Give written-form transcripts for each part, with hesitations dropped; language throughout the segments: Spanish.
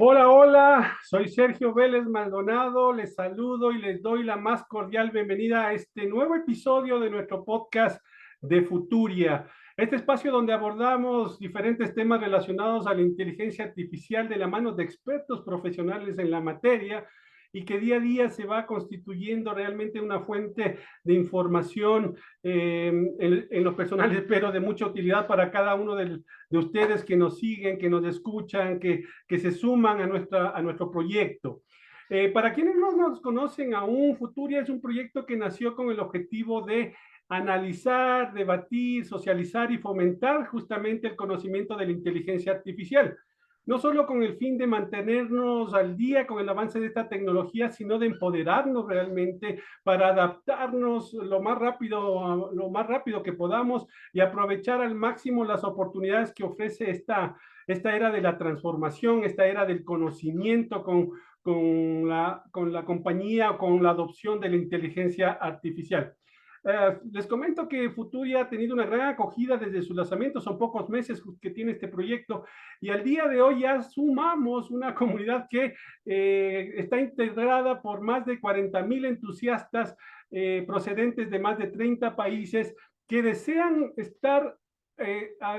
Hola, hola, soy Sergio Vélez Maldonado, les saludo y les doy la más cordial bienvenida a este nuevo episodio de nuestro podcast de Futuria, este espacio donde abordamos diferentes temas relacionados a la inteligencia artificial de la mano de expertos profesionales en la materia y que día a día se va constituyendo realmente una fuente de información en lo personal, espero de mucha utilidad para cada uno de ustedes que nos siguen, que nos escuchan, que se suman a nuestro proyecto. Para quienes no nos conocen aún, Futuria es un proyecto que nació con el objetivo de analizar, debatir, socializar y fomentar justamente el conocimiento de la inteligencia artificial. No solo con el fin de mantenernos al día con el avance de esta tecnología, sino de empoderarnos realmente para adaptarnos lo más rápido que podamos y aprovechar al máximo las oportunidades que ofrece esta era de la transformación, esta era del conocimiento con la compañía, con la adopción de la inteligencia artificial. Les comento que Futuria ha tenido una gran acogida desde su lanzamiento, son pocos meses que tiene este proyecto y al día de hoy ya sumamos una comunidad que está integrada por más de 40,000 entusiastas procedentes de más de 30 países que desean estar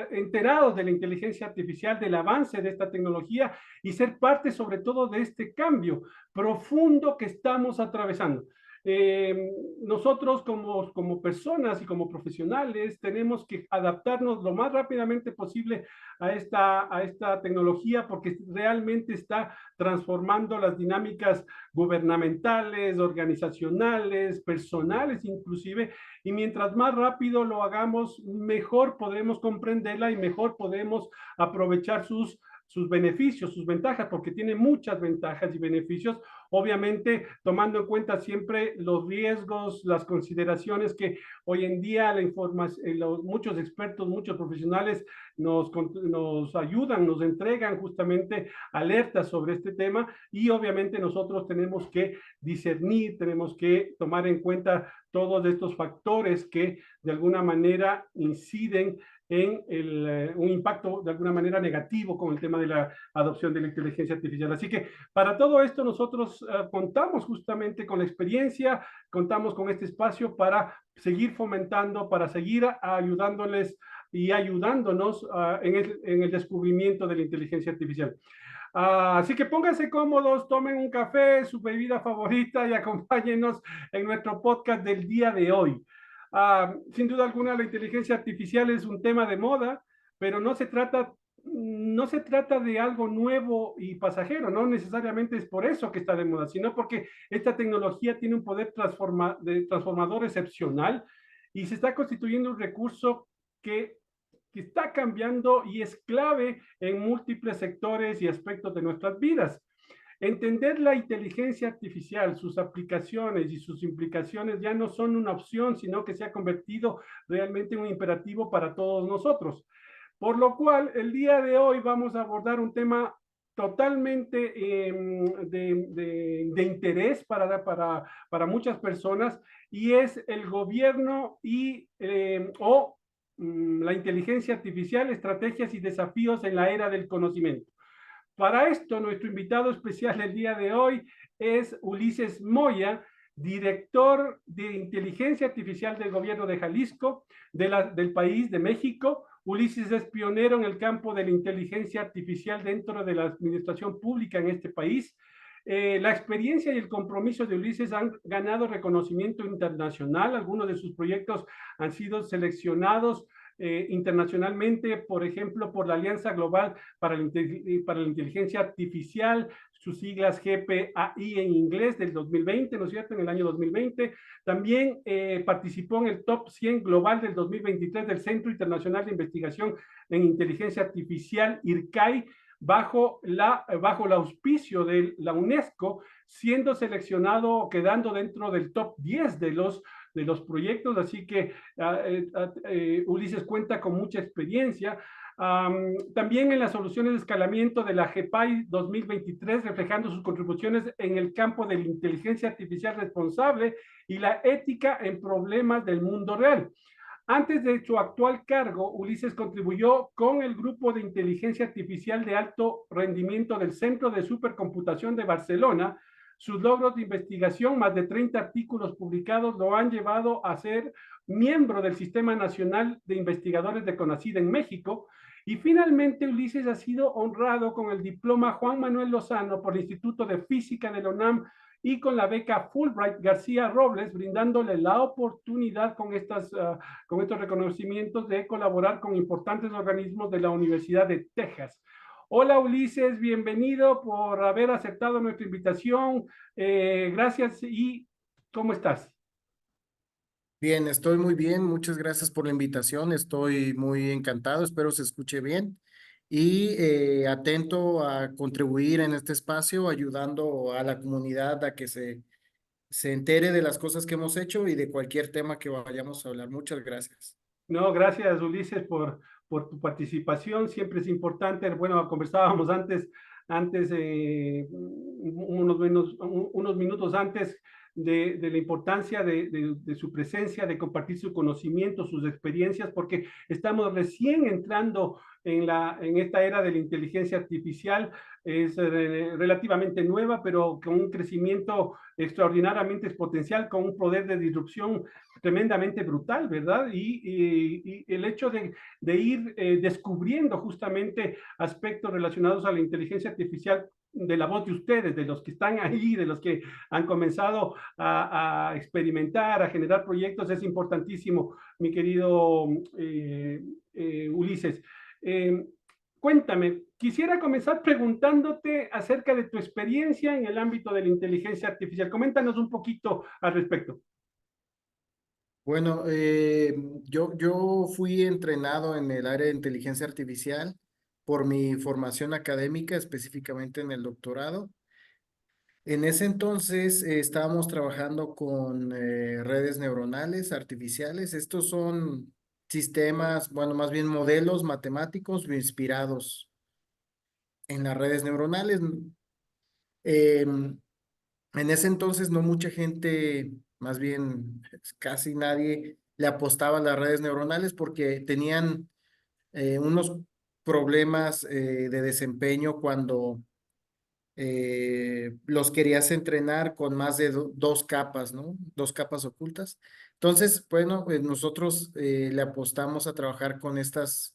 enterados de la inteligencia artificial, del avance de esta tecnología y ser parte sobre todo de este cambio profundo que estamos atravesando. Eh, Nosotros como personas y como profesionales tenemos que adaptarnos lo más rápidamente posible a esta tecnología porque realmente está transformando las dinámicas gubernamentales, organizacionales, personales inclusive, y mientras más rápido lo hagamos, mejor podremos comprenderla y mejor podemos aprovechar sus beneficios, sus ventajas, porque tiene muchas ventajas y beneficios, obviamente tomando en cuenta siempre los riesgos, las consideraciones que hoy en día muchos expertos, muchos profesionales nos ayudan, nos entregan justamente alertas sobre este tema y obviamente nosotros tenemos que discernir, tenemos que tomar en cuenta todos estos factores que de alguna manera inciden en un impacto de alguna manera negativo con el tema de la adopción de la inteligencia artificial. Así que para todo esto nosotros contamos justamente con la experiencia, contamos con este espacio para seguir fomentando, para seguir ayudándoles y ayudándonos en el descubrimiento de la inteligencia artificial. Así que pónganse cómodos, tomen un café, su bebida favorita y acompáñenos en nuestro podcast del día de hoy. Sin duda alguna, la inteligencia artificial es un tema de moda, pero no se trata de algo nuevo y pasajero, no necesariamente es por eso que está de moda, sino porque esta tecnología tiene un poder transformador excepcional y se está constituyendo un recurso que que está cambiando y es clave en múltiples sectores y aspectos de nuestras vidas. Entender la inteligencia artificial, sus aplicaciones y sus implicaciones ya no son una opción, sino que se ha convertido realmente en un imperativo para todos nosotros. Por lo cual, el día de hoy vamos a abordar un tema totalmente de interés para muchas personas y es el gobierno o la inteligencia artificial, estrategias y desafíos en la era del conocimiento. Para esto, nuestro invitado especial el día de hoy es Ulises Moya, director de inteligencia artificial del gobierno de Jalisco, del país de México. Ulises es pionero en el campo de la inteligencia artificial dentro de la administración pública en este país. La experiencia y el compromiso de Ulises han ganado reconocimiento internacional. Algunos de sus proyectos han sido seleccionados internacionalmente, por ejemplo, por la Alianza Global para la Inteligencia Artificial, sus siglas GPAI en inglés del 2020, ¿no es cierto? En el año 2020. También participó en el Top 100 Global del 2023 del Centro Internacional de Investigación en Inteligencia Artificial, IRCAI, bajo el auspicio de la UNESCO, siendo seleccionado, quedando dentro del top 10 de los proyectos, así que Ulises cuenta con mucha experiencia. También en las soluciones de escalamiento de la GPAI 2023, reflejando sus contribuciones en el campo de la inteligencia artificial responsable y la ética en problemas del mundo real. Antes de su actual cargo, Ulises contribuyó con el grupo de inteligencia artificial de alto rendimiento del Centro de Supercomputación de Barcelona. Sus logros de investigación, más de 30 artículos publicados, lo han llevado a ser miembro del Sistema Nacional de Investigadores de CONACYT en México. Y finalmente, Ulises ha sido honrado con el diploma Juan Manuel Lozano por el Instituto de Física de la UNAM y con la beca Fulbright García Robles, brindándole la oportunidad con estos reconocimientos de colaborar con importantes organismos de la Universidad de Texas. Hola Ulises, bienvenido por haber aceptado nuestra invitación. Gracias y ¿cómo estás? Bien, estoy muy bien. Muchas gracias por la invitación. Estoy muy encantado. Espero se escuche bien y atento a contribuir en este espacio, ayudando a la comunidad a que se entere de las cosas que hemos hecho y de cualquier tema que vayamos a hablar. Muchas gracias. No, gracias Ulises por tu participación, siempre es importante. Bueno, conversábamos antes unos minutos antes de la importancia de su presencia, de compartir su conocimiento, sus experiencias, porque estamos recién entrando en esta era de la inteligencia artificial. Es relativamente nueva, pero con un crecimiento extraordinariamente exponencial, con un poder de disrupción tremendamente brutal, ¿verdad? Y el hecho de ir descubriendo justamente aspectos relacionados a la inteligencia artificial de la voz de ustedes, de los que están ahí, de los que han comenzado a experimentar, a generar proyectos, es importantísimo, mi querido Ulises. Eh, Cuéntame, quisiera comenzar preguntándote acerca de tu experiencia en el ámbito de la inteligencia artificial. Coméntanos un poquito al respecto. Bueno, yo fui entrenado en el área de inteligencia artificial por mi formación académica, específicamente en el doctorado. En ese entonces estábamos trabajando con redes neuronales artificiales. Estos son sistemas, bueno, más bien modelos matemáticos inspirados en las redes neuronales. Em, en ese entonces no mucha gente, más bien casi nadie, le apostaba a las redes neuronales porque tenían unos problemas de desempeño cuando los querías entrenar con más de dos capas, ¿no? Dos capas ocultas. Entonces, bueno, pues nosotros le apostamos a trabajar con estas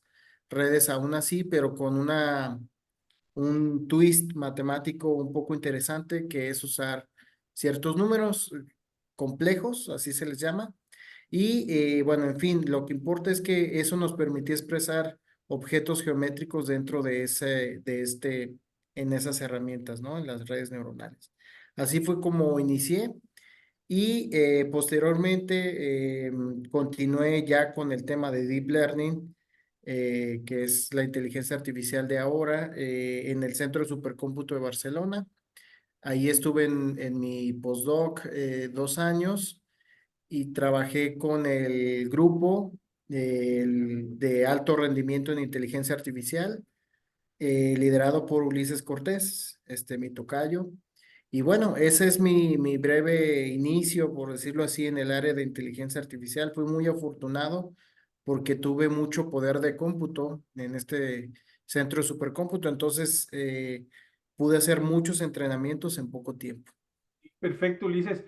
redes aún así, pero con un twist matemático un poco interesante, que es usar ciertos números complejos, así se les llama. Y bueno, en fin, lo que importa es que eso nos permitía expresar objetos geométricos dentro en esas herramientas, ¿no? En las redes neuronales. Así fue como inicié y posteriormente continué ya con el tema de Deep Learning, que es la inteligencia artificial de ahora, en el Centro de Supercómputo de Barcelona. Ahí estuve en mi postdoc 2 años y trabajé con el grupo de alto rendimiento en inteligencia artificial, liderado por Ulises Cortés, mi tocayo. Y bueno, ese es mi breve inicio, por decirlo así, en el área de inteligencia artificial. Fui muy afortunado porque tuve mucho poder de cómputo en este centro de supercómputo, entonces pude hacer muchos entrenamientos en poco tiempo. Perfecto, Ulises.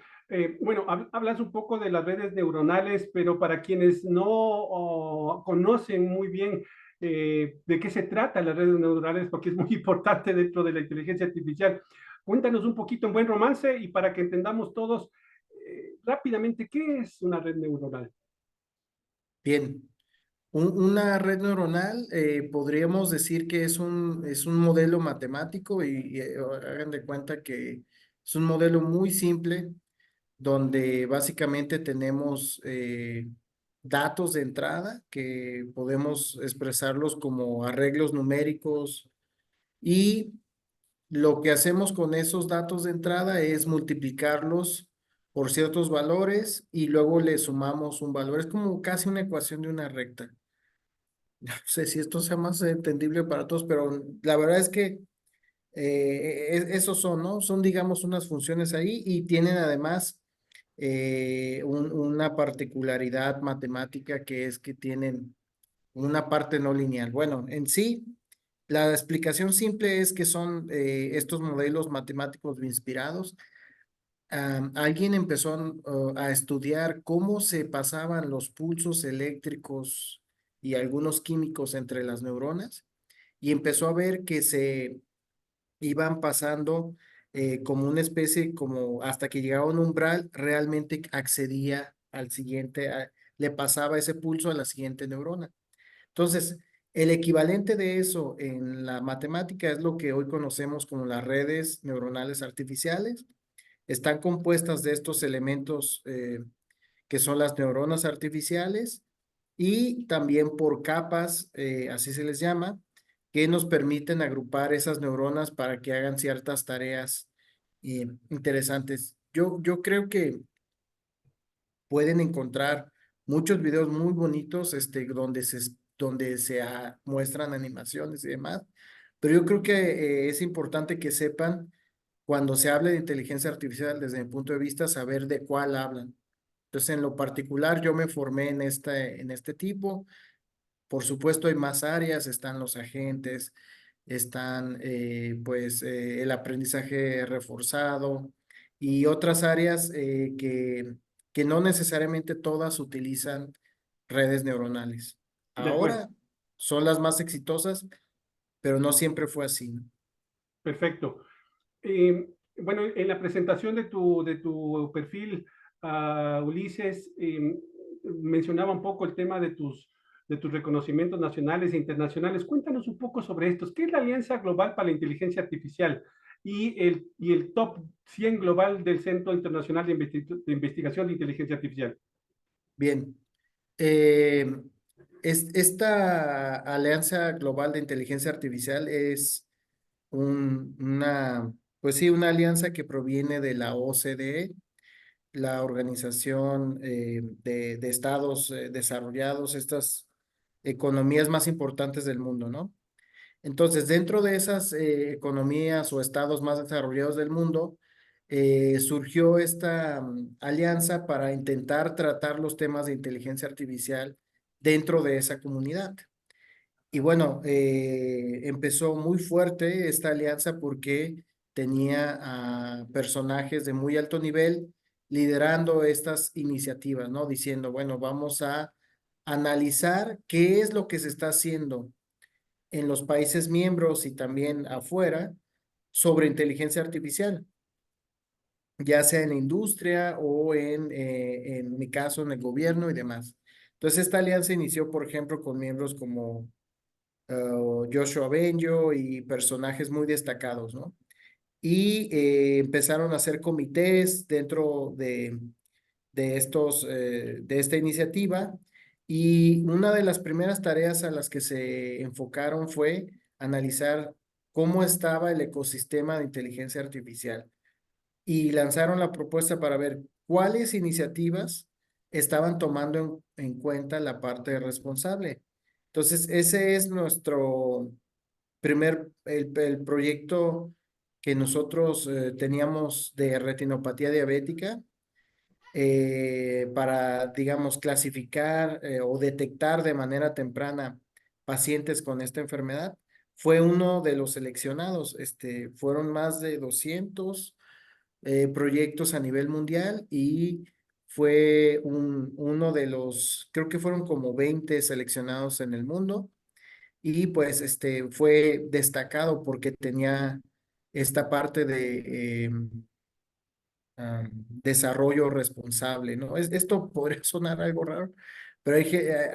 Bueno, hablas un poco de las redes neuronales, pero para quienes no conocen muy bien de qué se trata las redes neuronales, porque es muy importante dentro de la inteligencia artificial, cuéntanos un poquito en buen romance y para que entendamos todos rápidamente qué es una red neuronal. Bien, una red neuronal podríamos decir que es un modelo matemático y hagan de cuenta que es un modelo muy simple donde básicamente tenemos datos de entrada que podemos expresarlos como arreglos numéricos y lo que hacemos con esos datos de entrada es multiplicarlos por ciertos valores y luego le sumamos un valor. Es como casi una ecuación de una recta. No sé si esto sea más entendible para todos, pero la verdad es que esos son, ¿no? Son, digamos, unas funciones ahí y tienen además una particularidad matemática que es que tienen una parte no lineal. Bueno, en sí, la explicación simple es que son estos modelos matemáticos inspirados. Alguien empezó a estudiar cómo se pasaban los pulsos eléctricos y algunos químicos entre las neuronas y empezó a ver que se iban pasando como una especie, como hasta que llegaba a un umbral, realmente accedía al siguiente, le pasaba ese pulso a la siguiente neurona. Entonces, el equivalente de eso en la matemática es lo que hoy conocemos como las redes neuronales artificiales. Están compuestas de estos elementos que son las neuronas artificiales y también por capas, así se les llama, que nos permiten agrupar esas neuronas para que hagan ciertas tareas interesantes. Yo creo que pueden encontrar muchos videos muy bonitos donde se muestran animaciones y demás, pero yo creo que es importante que sepan cuando se hable de inteligencia artificial desde mi punto de vista, saber de cuál hablan. Entonces, en lo particular, yo me formé en este tipo. Por supuesto, hay más áreas, están los agentes, están el aprendizaje reforzado y otras áreas que no necesariamente todas utilizan redes neuronales. De acuerdo. Ahora son las más exitosas, pero no siempre fue así, ¿no? Perfecto. Bueno, en la presentación de tu perfil, Ulises, mencionaba un poco el tema de tus reconocimientos nacionales e internacionales. Cuéntanos un poco sobre estos. ¿Qué es la Alianza Global para la Inteligencia Artificial y el top 100 global del Centro Internacional de Investigación de Inteligencia Artificial? Bien. Esta Alianza Global de Inteligencia Artificial es pues sí, una alianza que proviene de la OCDE, la Organización de Estados Desarrollados, estas economías más importantes del mundo, ¿no? Entonces, dentro de esas economías o estados más desarrollados del mundo, surgió esta alianza para intentar tratar los temas de inteligencia artificial dentro de esa comunidad. Y bueno, empezó muy fuerte esta alianza porque tenía a personajes de muy alto nivel liderando estas iniciativas, ¿no? Diciendo, bueno, vamos a analizar qué es lo que se está haciendo en los países miembros y también afuera sobre inteligencia artificial, ya sea en la industria o en mi caso, en el gobierno y demás. Entonces, esta alianza inició, por ejemplo, con miembros como Joshua Benjo y personajes muy destacados, ¿no? Y empezaron a hacer comités dentro de esta iniciativa y una de las primeras tareas a las que se enfocaron fue analizar cómo estaba el ecosistema de inteligencia artificial y lanzaron la propuesta para ver cuáles iniciativas estaban tomando en cuenta la parte responsable. Entonces, ese es nuestro el proyecto que nosotros teníamos de retinopatía diabética para, digamos, clasificar o detectar de manera temprana pacientes con esta enfermedad. Fue uno de los seleccionados. Fueron más de 200 proyectos a nivel mundial y fue uno de los, creo que fueron como 20 seleccionados en el mundo y pues fue destacado porque tenía esta parte de desarrollo responsable, ¿no? Esto podría sonar algo raro, pero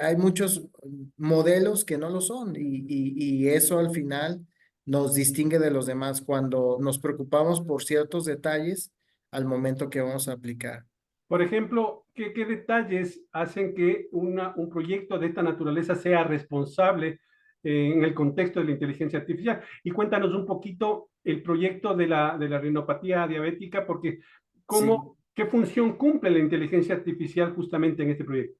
hay muchos modelos que no lo son y eso al final nos distingue de los demás cuando nos preocupamos por ciertos detalles al momento que vamos a aplicar. Por ejemplo, ¿qué detalles hacen que un proyecto de esta naturaleza sea responsable en el contexto de la inteligencia artificial? Y cuéntanos un poquito el proyecto de la rinopatía diabética, porque Sí, ¿qué función cumple la inteligencia artificial justamente en este proyecto?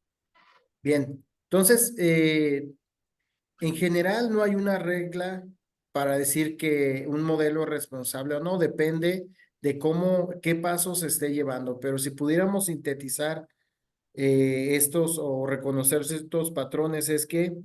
bien. Entonces, en general no hay una regla para decir que un modelo es responsable o no, depende de qué pasos se esté llevando. Pero si pudiéramos sintetizar estos o reconocer estos patrones, es que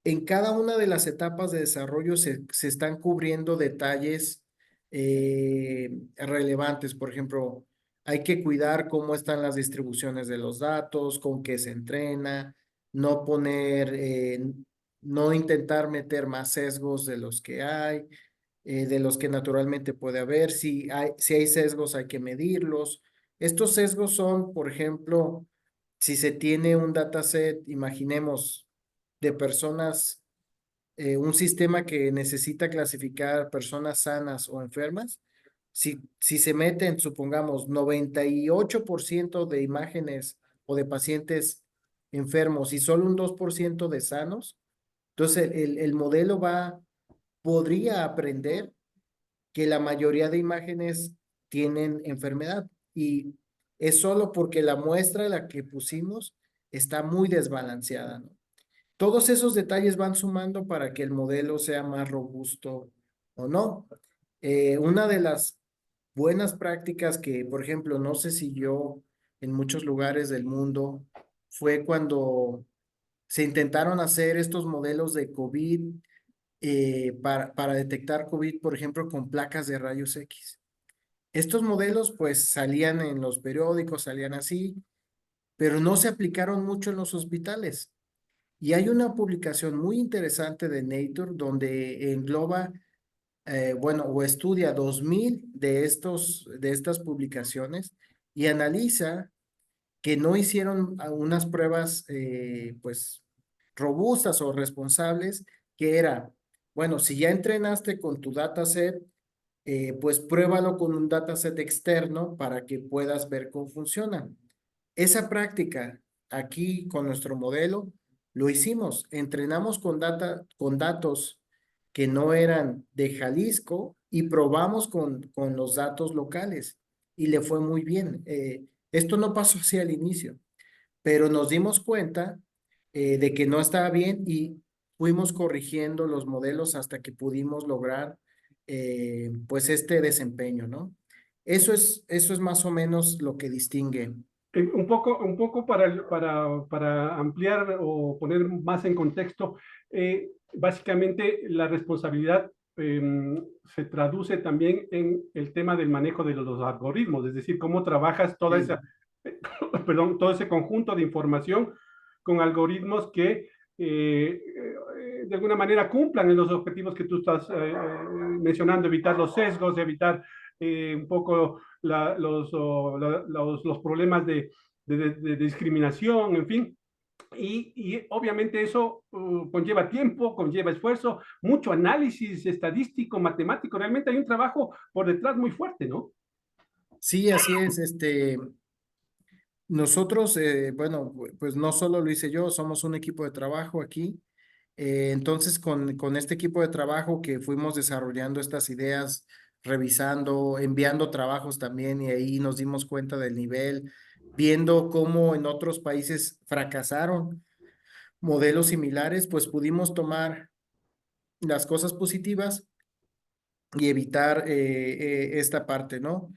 en cada una de las etapas de desarrollo se están cubriendo detalles relevantes. Por ejemplo, hay que cuidar cómo están las distribuciones de los datos, con qué se entrena, no poner, no intentar meter más sesgos de los que hay, de los que naturalmente puede haber. Si hay sesgos, hay que medirlos. Estos sesgos son, por ejemplo, si se tiene un dataset, imaginemos, de personas, un sistema que necesita clasificar personas sanas o enfermas, si se meten, supongamos, 98% de imágenes o de pacientes enfermos y solo un 2% de sanos, entonces el modelo podría aprender que la mayoría de imágenes tienen enfermedad y es solo porque la muestra de la que pusimos está muy desbalanceada, ¿no? Todos esos detalles van sumando para que el modelo sea más robusto o no. Una de las buenas prácticas que, por ejemplo, no se siguió en muchos lugares del mundo fue cuando se intentaron hacer estos modelos de COVID para detectar COVID, por ejemplo, con placas de rayos X. Estos modelos pues salían en los periódicos, salían así, pero no se aplicaron mucho en los hospitales. Y hay una publicación muy interesante de Nature donde engloba, bueno, o estudia 2000 de estas publicaciones y analiza que no hicieron unas pruebas, pues, robustas o responsables, que era, bueno, si ya entrenaste con tu dataset, pues pruébalo con un dataset externo para que puedas ver cómo funciona. Esa práctica aquí con nuestro modelo lo hicimos. Entrenamos con datos que no eran de Jalisco y probamos con los datos locales y le fue muy bien. Esto no pasó así al inicio, pero nos dimos cuenta de que no estaba bien y fuimos corrigiendo los modelos hasta que pudimos lograr pues este desempeño, ¿no? Eso es más o menos lo que distingue. Un poco para ampliar o poner más en contexto, básicamente la responsabilidad se traduce también en el tema del manejo de los algoritmos, es decir, cómo trabajas toda esa, Sí. perdón, todo ese conjunto de información con algoritmos que de alguna manera cumplan en los objetivos que tú estás mencionando, evitar los sesgos, evitar un poco los problemas de discriminación, en fin. Y obviamente eso conlleva tiempo, conlleva esfuerzo, mucho análisis estadístico, matemático. Realmente hay un trabajo por detrás muy fuerte, ¿no? Sí, así es. Nosotros, bueno, pues no solo lo hice yo, somos un equipo de trabajo aquí. Entonces, con este equipo de trabajo que fuimos desarrollando estas ideas, revisando, enviando trabajos también, y ahí nos dimos cuenta del nivel, viendo cómo en otros países fracasaron modelos similares, pues pudimos tomar las cosas positivas y evitar esta parte, ¿no?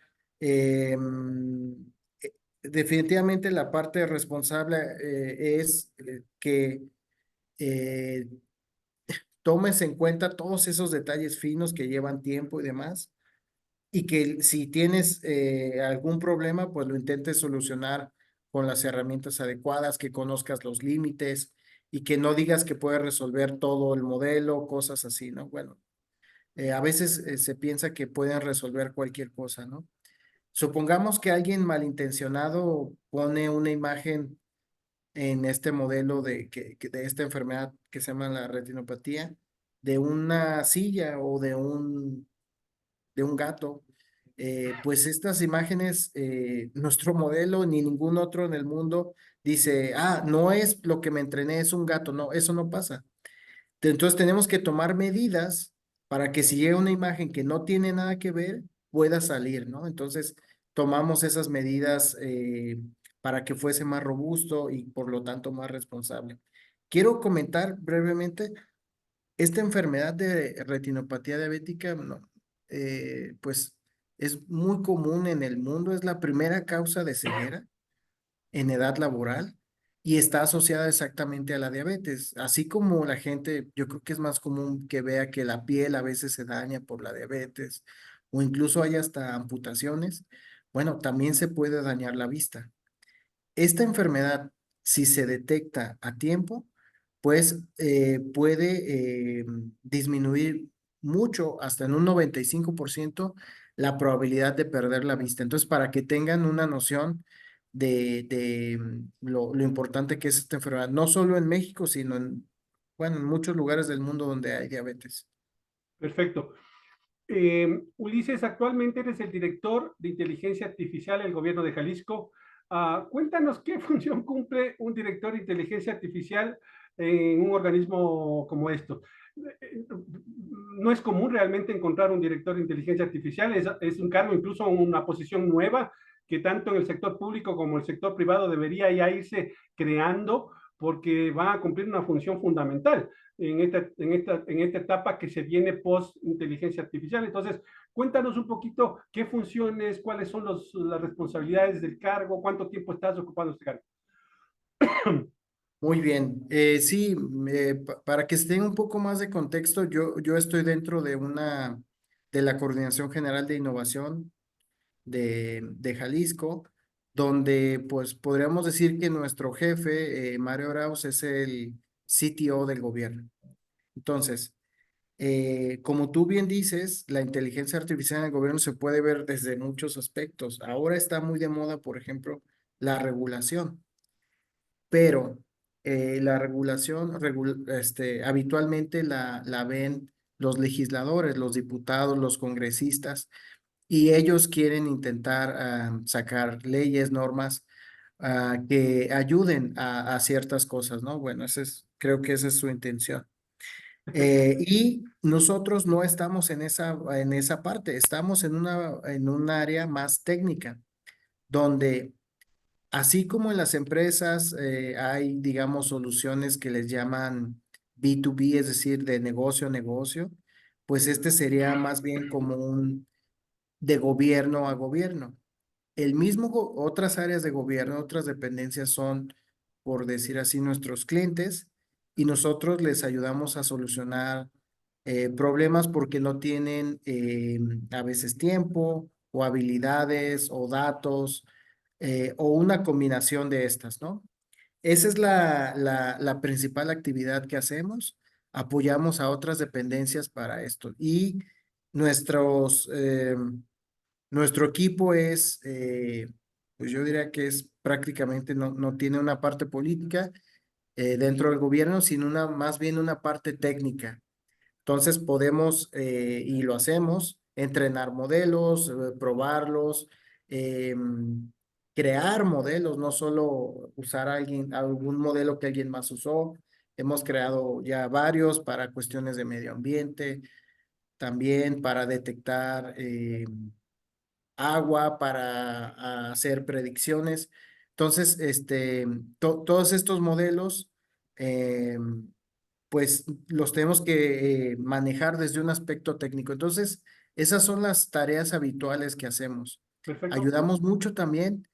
Definitivamente la parte responsable es que eh, tomes en cuenta todos esos detalles finos que llevan tiempo y demás, y que si tienes algún problema, pues lo intentes solucionar con las herramientas adecuadas, que conozcas los límites y que no digas que puedes resolver todo el modelo, cosas así, ¿no? Bueno, a veces se piensa que pueden resolver cualquier cosa, ¿no? Supongamos que alguien malintencionado pone una imagen en este modelo de esta enfermedad que se llama la retinopatía, de una silla o de un gato. Pues estas imágenes, nuestro modelo ni ningún otro en el mundo dice, ah, no es lo que me entrené, es un gato. No, eso no pasa. Entonces tenemos que tomar medidas para que si llega una imagen que no tiene nada que ver, pueda salir, ¿no? Entonces tomamos esas medidas para que fuese más robusto y por lo tanto más responsable. Quiero comentar brevemente, esta enfermedad de retinopatía diabética, no, pues es muy común en el mundo, es la primera causa de ceguera en edad laboral y está asociada exactamente a la diabetes. Así como la gente, yo creo que es más común que vea que la piel a veces se daña por la diabetes o incluso hay hasta amputaciones. Bueno, también se puede dañar la vista. Esta enfermedad, si se detecta a tiempo, pues puede disminuir mucho, hasta en un 95%, la probabilidad de perder la vista. Entonces, para que tengan una noción lo importante que es esta enfermedad, no solo en México, sino bueno, en muchos lugares del mundo donde hay diabetes. Perfecto. Ulises, actualmente eres el director de inteligencia artificial del gobierno de Jalisco. Cuéntanos qué función cumple un director de inteligencia artificial en un organismo como esto. No es común realmente encontrar un director de inteligencia artificial, es un cargo, incluso una posición nueva que tanto en el sector público como el sector privado debería ya irse creando porque va a cumplir una función fundamental en esta etapa que se viene post inteligencia artificial. Entonces, cuéntanos un poquito qué funciones, cuáles son las responsabilidades del cargo, cuánto tiempo estás ocupando este cargo. Muy bien. Sí, para que estén un poco más de contexto, yo estoy dentro de la Coordinación General de Innovación de Jalisco, donde pues podríamos decir que nuestro jefe, Mario Arauz, es el CTO del gobierno. Entonces, como tú bien dices, la inteligencia artificial en el gobierno se puede ver desde muchos aspectos. Ahora está muy de moda, por ejemplo, la regulación, pero la regulación habitualmente la ven los legisladores, los diputados, los congresistas, y ellos quieren intentar sacar leyes, normas que ayuden a ciertas cosas, ¿no? Bueno, creo que esa es su intención. Y nosotros no estamos en esa parte, estamos en un área más técnica, donde así como en las empresas hay, digamos, soluciones que les llaman B2B, es decir, de negocio a negocio, pues este sería más bien como un de gobierno a gobierno. Otras áreas de gobierno, otras dependencias son, por decir así, nuestros clientes y nosotros les ayudamos a solucionar problemas porque no tienen a veces tiempo o habilidades o datos o una combinación de estas, ¿no? Esa es la principal actividad que hacemos. Apoyamos a otras dependencias para esto y nuestros... nuestro equipo pues yo diría que es prácticamente, no tiene una parte política dentro del gobierno, sino más bien una parte técnica. Entonces podemos, y lo hacemos, entrenar modelos, probarlos, eh, crear modelos, no solo usar algún modelo que alguien más usó. Hemos creado ya varios para cuestiones de medio ambiente, también para detectar agua para hacer predicciones. Entonces, todos estos modelos, eh, pues los tenemos que manejar desde un aspecto técnico. Entonces, esas son las tareas habituales que hacemos. Perfecto. Ayudamos mucho también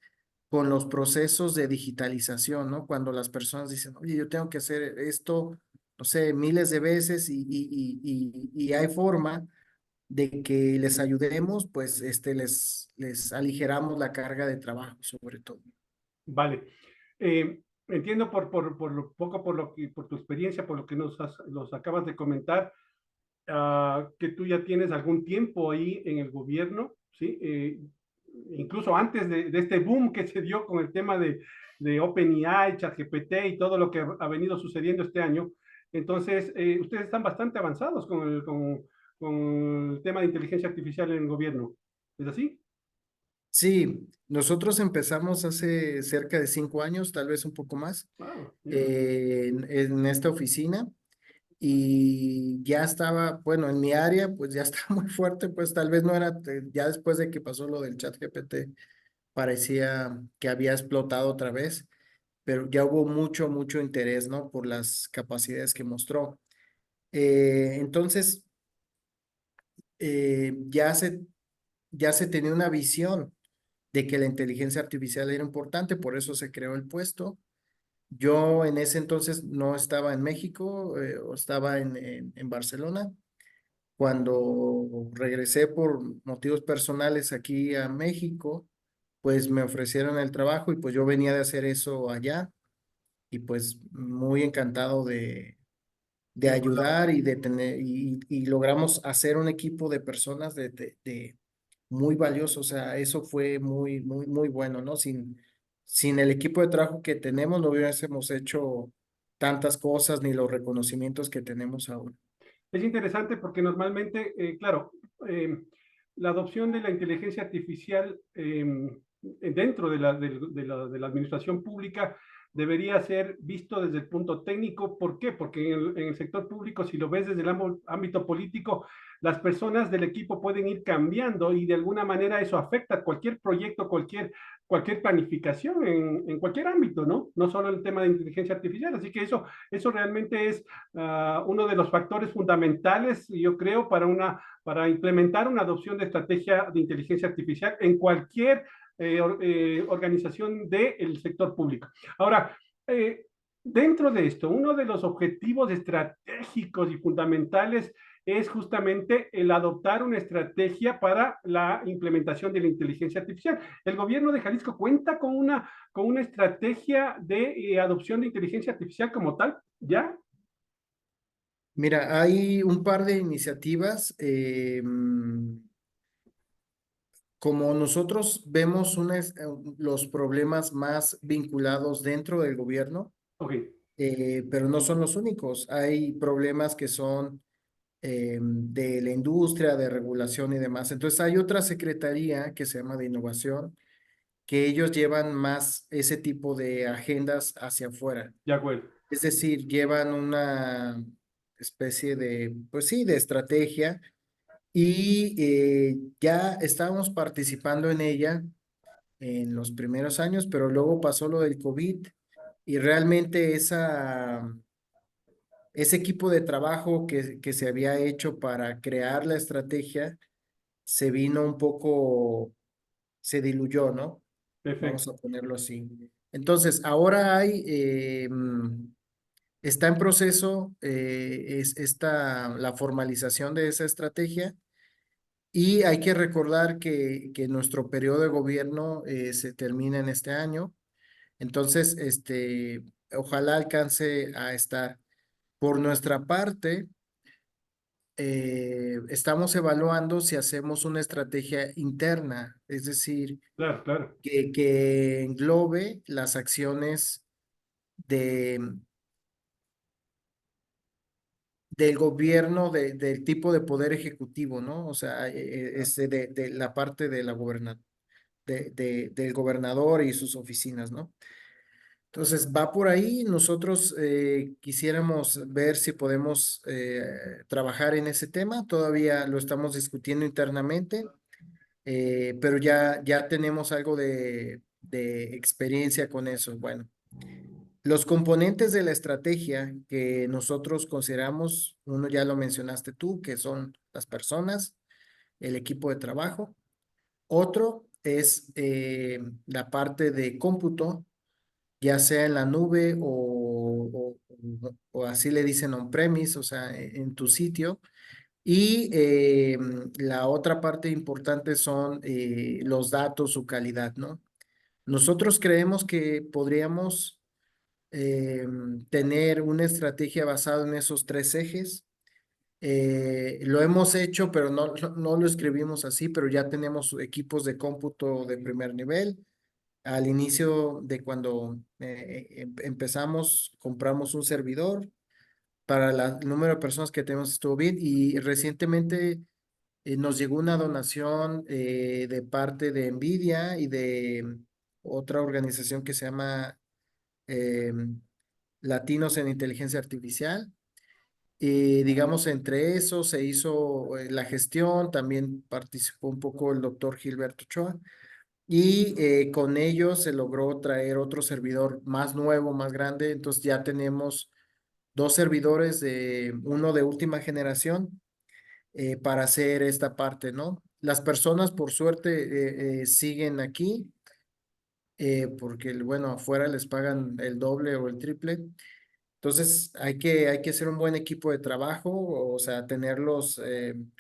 con los procesos de digitalización, ¿no? Cuando las personas dicen, oye, yo tengo que hacer esto, no sé, miles de veces y hay forma de que les ayudemos, pues les aligeramos la carga de trabajo, sobre todo. Vale. Entiendo por lo poco, por tu experiencia, por lo que nos acabas de comentar, que tú ya tienes algún tiempo ahí en el gobierno, ¿sí? Incluso antes de este boom que se dio con el tema de OpenAI, ChatGPT y todo lo que ha venido sucediendo este año. Entonces, ustedes están bastante avanzados con el tema de inteligencia artificial en el gobierno. ¿Es así? Sí, nosotros empezamos hace cerca de 5 años, tal vez un poco más, Ah, ya. en esta oficina y ya estaba, bueno, en mi área, pues ya estaba muy fuerte, pues tal vez no era, ya después de que pasó lo del chat GPT, parecía que había explotado otra vez, pero ya hubo mucho interés, ¿no? Por las capacidades que mostró. Entonces, ya hace ya se tenía una visión de que la inteligencia artificial era importante, por eso se creó el puesto. Yo en ese entonces no estaba en México, o estaba en Barcelona. Cuando regresé por motivos personales aquí a México, pues me ofrecieron el trabajo y pues yo venía de hacer eso allá y pues muy encantado de de ayudar colaborar. y de tener, y logramos hacer un equipo de personas de muy valioso. O sea, eso fue muy, muy, muy bueno, ¿no? Sin el equipo de trabajo que tenemos, no hubiésemos hecho tantas cosas ni los reconocimientos que tenemos ahora. Es interesante porque normalmente, claro, eh, la adopción de la inteligencia artificial dentro de la administración pública debería ser visto desde el punto técnico. ¿Por qué? Porque en el sector público, si lo ves desde el ámbito político, las personas del equipo pueden ir cambiando y de alguna manera eso afecta cualquier proyecto, cualquier planificación en cualquier ámbito, ¿no? No solo el tema de inteligencia artificial. Así que eso realmente es uno de los factores fundamentales, yo creo, para implementar una adopción de estrategia de inteligencia artificial en cualquier organización del sector público. Ahora, dentro de esto, uno de los objetivos estratégicos y fundamentales es justamente el adoptar una estrategia para la implementación de la inteligencia artificial. El gobierno de Jalisco cuenta con una estrategia de adopción de inteligencia artificial como tal, ¿ya? Mira, hay un par de iniciativas. Como nosotros vemos los problemas más vinculados dentro del gobierno, Ok, pero no son los únicos. Hay problemas que son de la industria, de regulación y demás. Entonces hay otra secretaría que se llama de innovación, que ellos llevan más ese tipo de agendas hacia afuera. de acuerdo. Es decir, llevan una especie de, pues sí, de estrategia y ya estábamos participando en ella en los primeros años, pero luego pasó lo del COVID y realmente ese equipo de trabajo que se había hecho para crear la estrategia se vino un poco, se diluyó, ¿no? Vamos Perfecto. a ponerlo así. Entonces, ahora está en proceso la formalización de esa estrategia. Y hay que recordar que nuestro periodo de gobierno se termina en este año. Entonces, ojalá alcance a estar. Por nuestra parte, estamos evaluando si hacemos una estrategia interna, es decir, Claro, claro. que englobe las acciones de, del gobierno, del tipo de poder ejecutivo, ¿no? O sea, de la parte de la del gobernador y sus oficinas, ¿no? Entonces, va por ahí. Nosotros quisiéramos ver si podemos trabajar en ese tema. Todavía lo estamos discutiendo internamente, pero ya tenemos algo de experiencia con eso. Bueno, los componentes de la estrategia que nosotros consideramos, uno ya lo mencionaste tú, que son las personas, el equipo de trabajo. Otro es la parte de cómputo, ya sea en la nube o así le dicen on-premise, o sea, en tu sitio. Y la otra parte importante son los datos, su calidad, ¿no? Nosotros creemos que podríamos tener una estrategia basada en esos tres ejes. Lo hemos hecho, pero no lo escribimos así, pero ya tenemos equipos de cómputo de primer nivel. Al inicio de cuando empezamos, compramos un servidor para el número de personas que tenemos estuvo bien y recientemente nos llegó una donación de parte de NVIDIA y de otra organización que se llama eh, Latinos en Inteligencia Artificial. Y digamos, entre eso se hizo la gestión, también participó un poco el doctor Gilberto Ochoa. Y con ello se logró traer otro servidor más nuevo, más grande. Entonces ya tenemos dos servidores, uno de última generación para hacer esta parte, ¿no? las personas, por suerte, siguen aquí, porque, bueno, afuera les pagan el doble o el triple. Entonces, hay que hacer un buen equipo de trabajo, o sea, tenerlos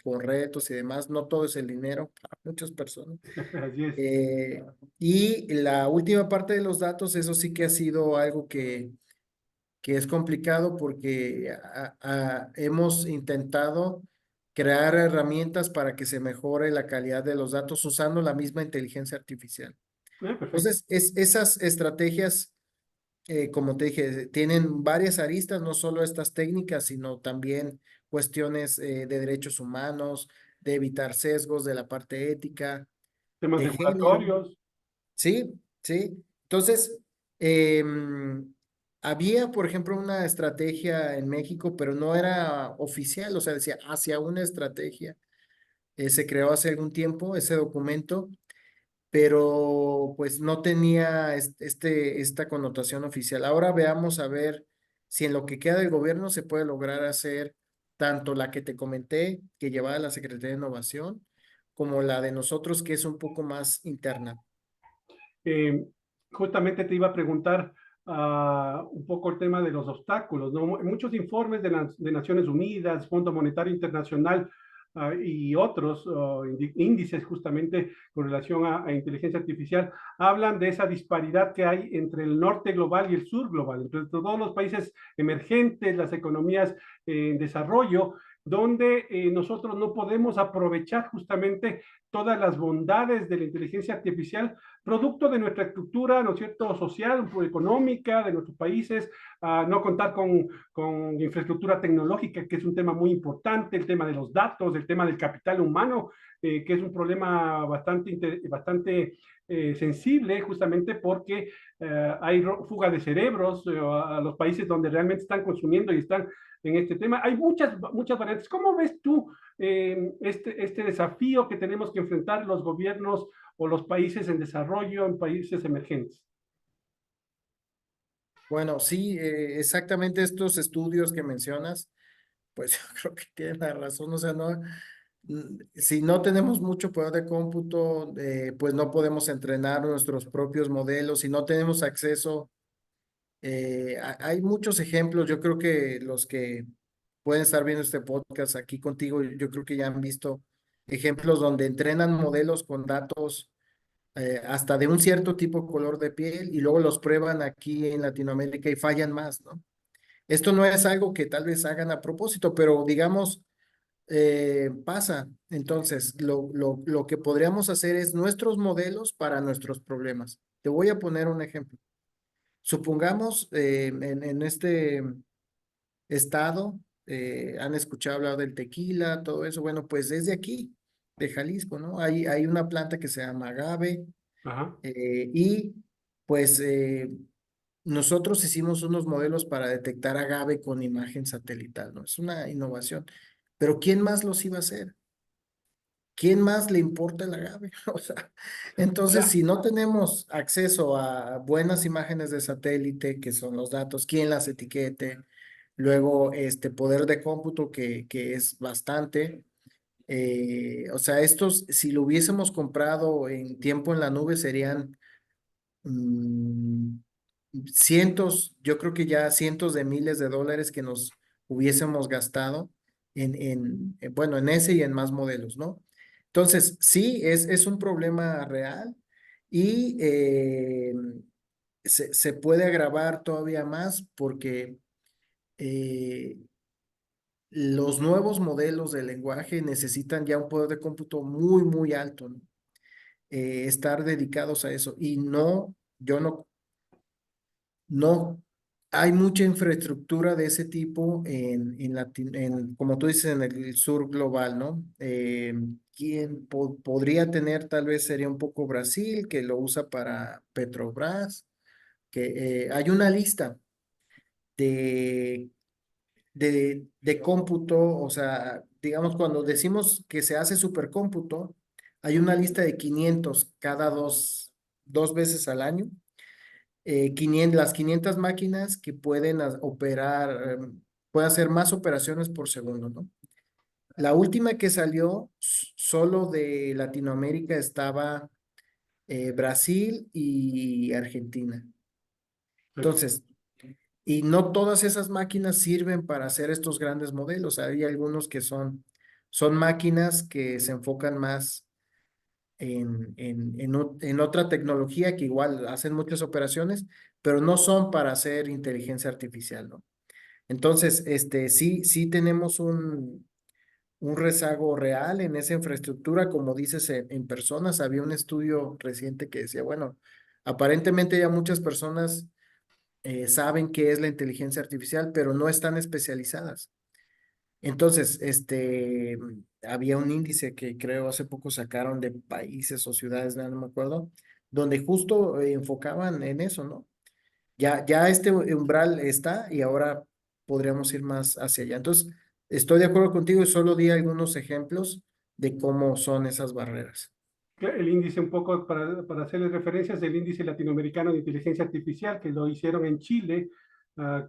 con retos y demás. No todo es el dinero para muchas personas. Así es. Eh, y la última parte de los datos, eso sí que ha sido algo que es complicado porque hemos intentado crear herramientas para que se mejore la calidad de los datos usando la misma inteligencia artificial. Perfecto. Entonces, esas estrategias, como te dije, tienen varias aristas, no solo estas técnicas, sino también cuestiones de derechos humanos, de evitar sesgos de la parte ética, Temas de género. regulatorios. Sí, sí. Entonces, em, había, por ejemplo, una estrategia en México, pero no era oficial, o sea, decía hacia una estrategia. Se creó hace algún tiempo ese documento, pero pues no tenía esta connotación oficial. Ahora veamos a ver si en lo que queda del gobierno se puede lograr hacer tanto la que te comenté, que llevaba la Secretaría de Innovación, como la de nosotros, que es un poco más interna. Eh, Justamente te iba a preguntar un poco el tema de los obstáculos, ¿no? Muchos informes de Naciones Unidas, Fondo Monetario Internacional y otros índices justamente con relación a inteligencia artificial hablan de esa disparidad que hay entre el norte global y el sur global, entre todos los países emergentes, las economías en desarrollo, donde nosotros no podemos aprovechar justamente todas las bondades de la inteligencia artificial producto de nuestra estructura, ¿no es cierto?, social, económica de nuestros países, no contar con infraestructura tecnológica, que es un tema muy importante, el tema de los datos, el tema del capital humano, que es un problema bastante sensible, justamente porque hay fuga de cerebros a los países donde realmente están consumiendo y están en este tema. Hay muchas variantes. ¿Cómo ves tú este desafío que tenemos que enfrentar los gobiernos o los países en desarrollo, en países emergentes? Bueno, sí, exactamente estos estudios que mencionas, pues yo creo que tienen la razón, o sea, no, si no tenemos mucho poder de cómputo, pues no podemos entrenar nuestros propios modelos, si no tenemos acceso, hay muchos ejemplos, yo creo que los que pueden estar viendo este podcast aquí contigo, yo creo que ya han visto ejemplos donde entrenan modelos con datos hasta de un cierto tipo de color de piel y luego los prueban aquí en Latinoamérica y fallan más, ¿no? Esto no es algo que tal vez hagan a propósito, pero digamos, pasa. Entonces, lo que podríamos hacer es nuestros modelos para nuestros problemas. Te voy a poner un ejemplo. Supongamos en este estado, han escuchado hablar del tequila, todo eso. Bueno, pues desde aquí, de Jalisco, ¿no? Hay una planta que se llama agave Ajá. y pues nosotros hicimos unos modelos para detectar agave con imagen satelital, ¿no? Es una innovación. Pero ¿quién más los iba a hacer? ¿Quién más le importa el agave? O sea, entonces, Claro. si no tenemos acceso a buenas imágenes de satélite, que son los datos, quién las etiquete, luego este poder de cómputo que es bastante, o sea, estos, si lo hubiésemos comprado en tiempo en la nube, serían mm, cientos, yo creo que ya cientos de miles de dólares que nos hubiésemos gastado bueno, en ese y en más modelos, ¿no? Entonces, sí, es un problema real y se puede agravar todavía más porque eh, los nuevos modelos de lenguaje necesitan ya un poder de cómputo muy, muy alto, ¿no? Estar dedicados a eso y no, yo no hay mucha infraestructura de ese tipo como tú dices, en el sur global, ¿no? Quien podría tener tal vez sería un poco Brasil, que lo usa para Petrobras, que hay una lista de, de cómputo, o sea, digamos, cuando decimos que se hace supercómputo, hay una lista de 500 cada dos veces al año 500, las 500 máquinas que pueden operar, pueden hacer más operaciones por segundo, ¿no? La última que salió solo de Latinoamérica estaba Brasil y Argentina. Entonces, y no todas esas máquinas sirven para hacer estos grandes modelos. Hay algunos que son máquinas que se enfocan más en otra tecnología que igual hacen muchas operaciones, pero no son para hacer inteligencia artificial, ¿no? Entonces, sí tenemos un rezago real en esa infraestructura, como dices, en personas. Había un estudio reciente que decía, bueno, aparentemente ya muchas personas saben qué es la inteligencia artificial, pero no están especializadas. Entonces, había un índice que creo hace poco sacaron de países o ciudades, no me acuerdo, donde justo enfocaban en eso, ¿no? Ya este umbral está y ahora podríamos ir más hacia allá. Entonces, estoy de acuerdo contigo y solo di algunos ejemplos de cómo son esas barreras. El índice, un poco para hacerles referencias, del índice latinoamericano de inteligencia artificial, que lo hicieron en Chile,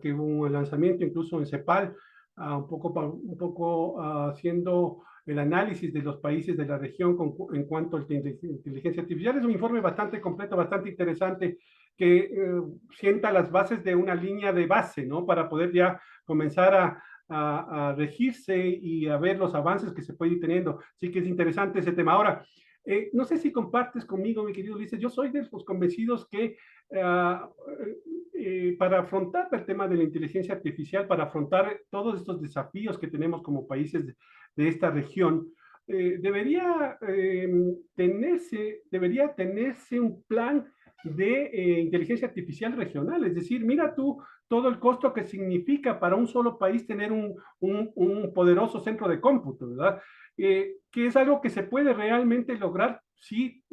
que hubo un lanzamiento incluso en CEPAL, un poco haciendo el análisis de los países de la región en cuanto a inteligencia artificial. Es un informe bastante completo, bastante interesante, que sienta las bases de una línea de base, ¿no? Para poder ya comenzar a regirse y a ver los avances que se puede ir teniendo. Sí que es interesante ese tema. Ahora, no sé si compartes conmigo, mi querido Ulises, yo soy de los convencidos que uh, para afrontar el tema de la inteligencia artificial, para afrontar todos estos desafíos que tenemos como países de esta región, debería tenerse un plan de inteligencia artificial regional. Es decir, mira tú todo el costo que significa para un solo país tener un poderoso centro de cómputo, ¿verdad? Que es algo que se puede realmente lograr si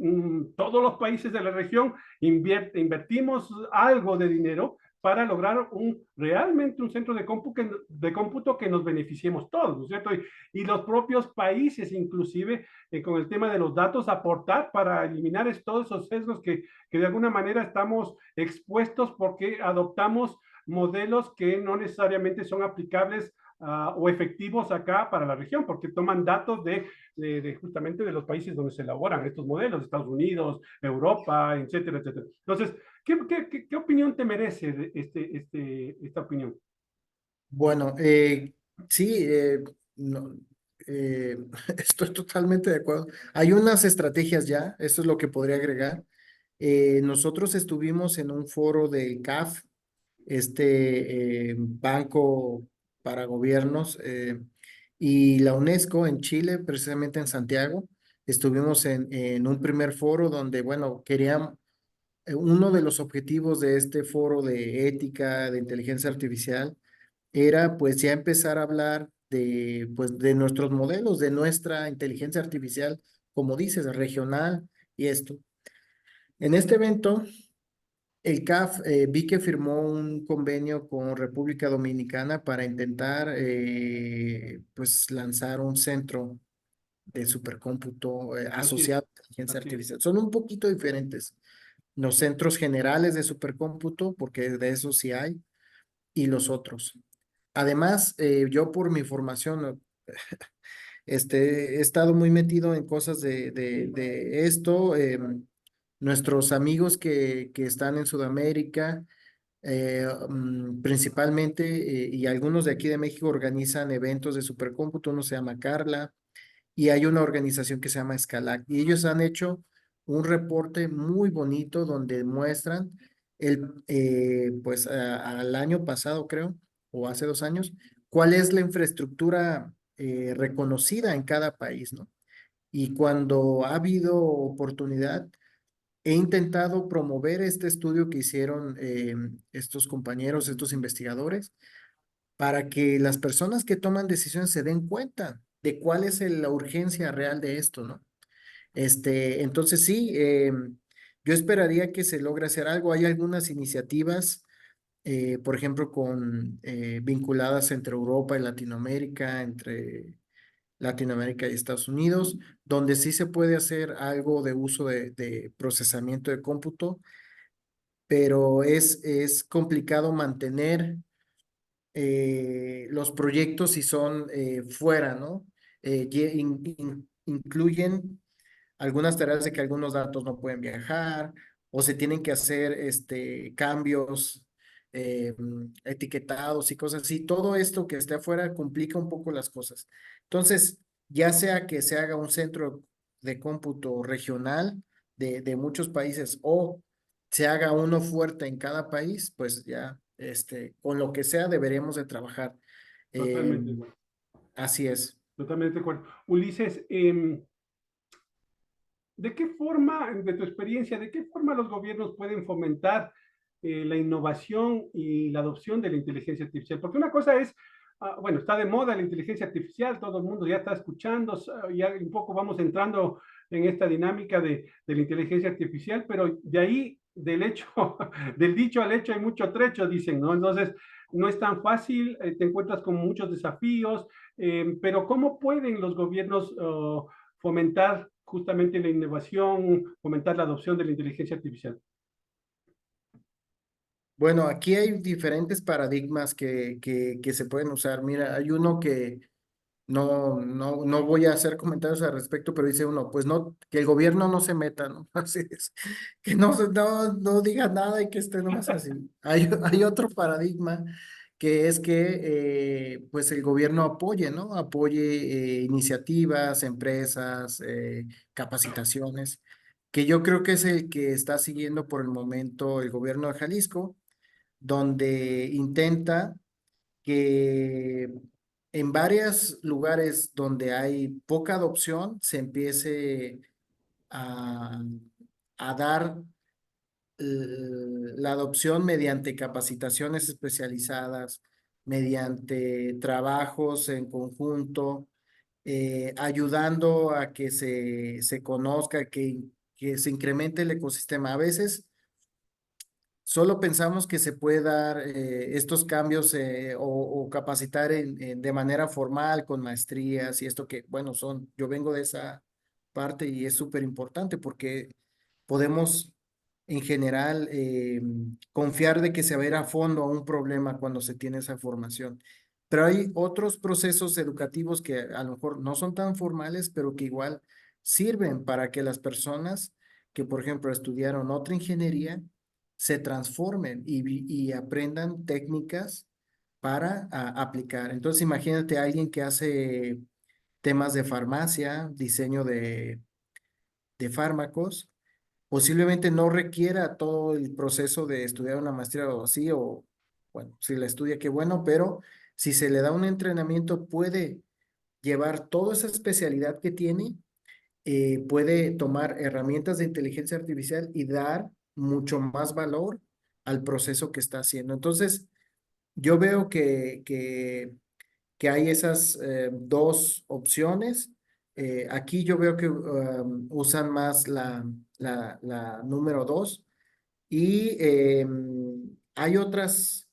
todos los países de la región invertimos algo de dinero para lograr realmente un centro de cómputo que nos beneficiemos todos, ¿no es cierto? Y los propios países, inclusive, con el tema de los datos, aportar para eliminar todos esos sesgos que de alguna manera estamos expuestos porque adoptamos modelos que no necesariamente son aplicables o efectivos acá para la región, porque toman datos justamente de los países donde se elaboran estos modelos, Estados Unidos, Europa, etcétera, etcétera. Entonces, ¿qué opinión te merece esta opinión? Bueno, sí, no, eh, estoy totalmente de acuerdo. Hay unas estrategias ya, esto es lo que podría agregar. Nosotros estuvimos en un foro del CAF, Banco para Gobiernos, y la UNESCO en Chile, precisamente en Santiago. Estuvimos en un primer foro donde, bueno, querían, uno de los objetivos de este foro de ética, de inteligencia artificial, era pues ya empezar a hablar de, pues, de nuestros modelos, de nuestra inteligencia artificial, como dices, regional y esto. En este evento, el CAF vi que firmó un convenio con República Dominicana para intentar pues lanzar un centro de supercómputo Así es, asociado a inteligencia así es. artificial. Son un poquito diferentes los centros generales de supercómputo, porque de eso sí hay, y los otros. Además, yo por mi formación, he estado muy metido en cosas de esto. Nuestros amigos que están en Sudamérica, principalmente, y algunos de aquí de México organizan eventos de supercómputo. Uno se llama Carla y hay una organización que se llama Scalac. Y ellos han hecho un reporte muy bonito donde muestran pues al año pasado, creo, o hace 2 años, cuál es la infraestructura reconocida en cada país, ¿no? Y cuando ha habido oportunidad, he intentado promover este estudio que hicieron estos compañeros, estos investigadores, para que las personas que toman decisiones se den cuenta de cuál es la urgencia real de esto, ¿no? Entonces sí, yo esperaría que se logre hacer algo. Hay algunas iniciativas, por ejemplo, vinculadas entre Europa y Latinoamérica, entre Latinoamérica y Estados Unidos, donde sí se puede hacer algo de uso de procesamiento de cómputo, pero es complicado mantener los proyectos si son fuera, ¿no? incluyen algunas tareas de que algunos datos no pueden viajar o se tienen que hacer cambios etiquetados y cosas así. Todo esto que esté afuera complica un poco las cosas. Entonces, ya sea que se haga un centro de cómputo regional de muchos países o se haga uno fuerte en cada país, pues ya con lo que sea deberíamos de trabajar. Eh, Totalmente, bueno, Así es. totalmente de acuerdo. Ulises, ¿de qué forma, de tu experiencia, de qué forma los gobiernos pueden fomentar la innovación y la adopción de la inteligencia artificial? Porque una cosa es, bueno, está de moda la inteligencia artificial, todo el mundo ya está escuchando, ya un poco vamos entrando en esta dinámica de la inteligencia artificial, pero de ahí, del hecho, del dicho al hecho hay mucho trecho, dicen, ¿no? Entonces, no es tan fácil, te encuentras con muchos desafíos, pero ¿cómo pueden los gobiernos fomentar justamente la innovación, fomentar la adopción de la inteligencia artificial? Bueno, aquí hay diferentes paradigmas que se pueden usar. Mira, hay uno que no voy a hacer comentarios al respecto, pero dice uno, pues no, que el gobierno no se meta, ¿no? Así es, que no diga nada y que esté nomás así. Hay otro paradigma que es que pues el gobierno apoye, ¿no? Apoye iniciativas, empresas, capacitaciones, que yo creo que es el que está siguiendo por el momento el gobierno de Jalisco, donde intenta que en varios lugares donde hay poca adopción se empiece a, a dar la adopción mediante capacitaciones especializadas, mediante trabajos en conjunto, ayudando a que se conozca, que se incremente el ecosistema. A veces solo pensamos que se puede dar estos cambios o capacitar de manera formal con maestrías y esto que, bueno, yo vengo de esa parte y es súper importante porque podemos en general confiar de que se va a ir a fondo a un problema cuando se tiene esa formación. Pero hay otros procesos educativos que a lo mejor no son tan formales, pero que igual sirven para que las personas que, por ejemplo, estudiaron otra ingeniería, se transformen y aprendan técnicas para aplicar. Entonces, imagínate a alguien que hace temas de farmacia, diseño de fármacos, posiblemente no requiera todo el proceso de estudiar una maestría o así, o bueno, si la estudia, qué bueno, pero si se le da un entrenamiento, puede llevar toda esa especialidad que tiene, puede tomar herramientas de inteligencia artificial y dar mucho más valor al proceso que está haciendo. Entonces, yo veo que hay esas dos opciones. Aquí yo veo que usan más la número dos y hay otras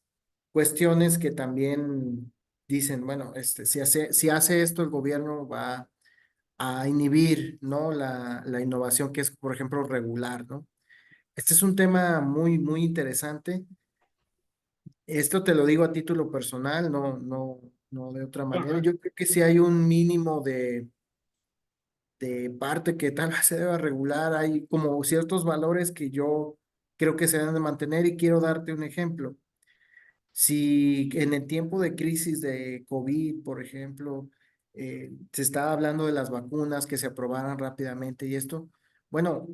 cuestiones que también dicen, bueno, si hace esto el gobierno va a inhibir, ¿no? La innovación que es, por ejemplo, regular, ¿no? Este es un tema muy interesante. Esto te lo digo a título personal, no de otra manera. Ajá. Yo creo que si hay un mínimo de parte que tal vez se deba regular, hay como ciertos valores que yo creo que se deben de mantener y quiero darte un ejemplo. Si en el tiempo de crisis de COVID, por ejemplo, se estaba hablando de las vacunas que se aprobaran rápidamente y esto, bueno,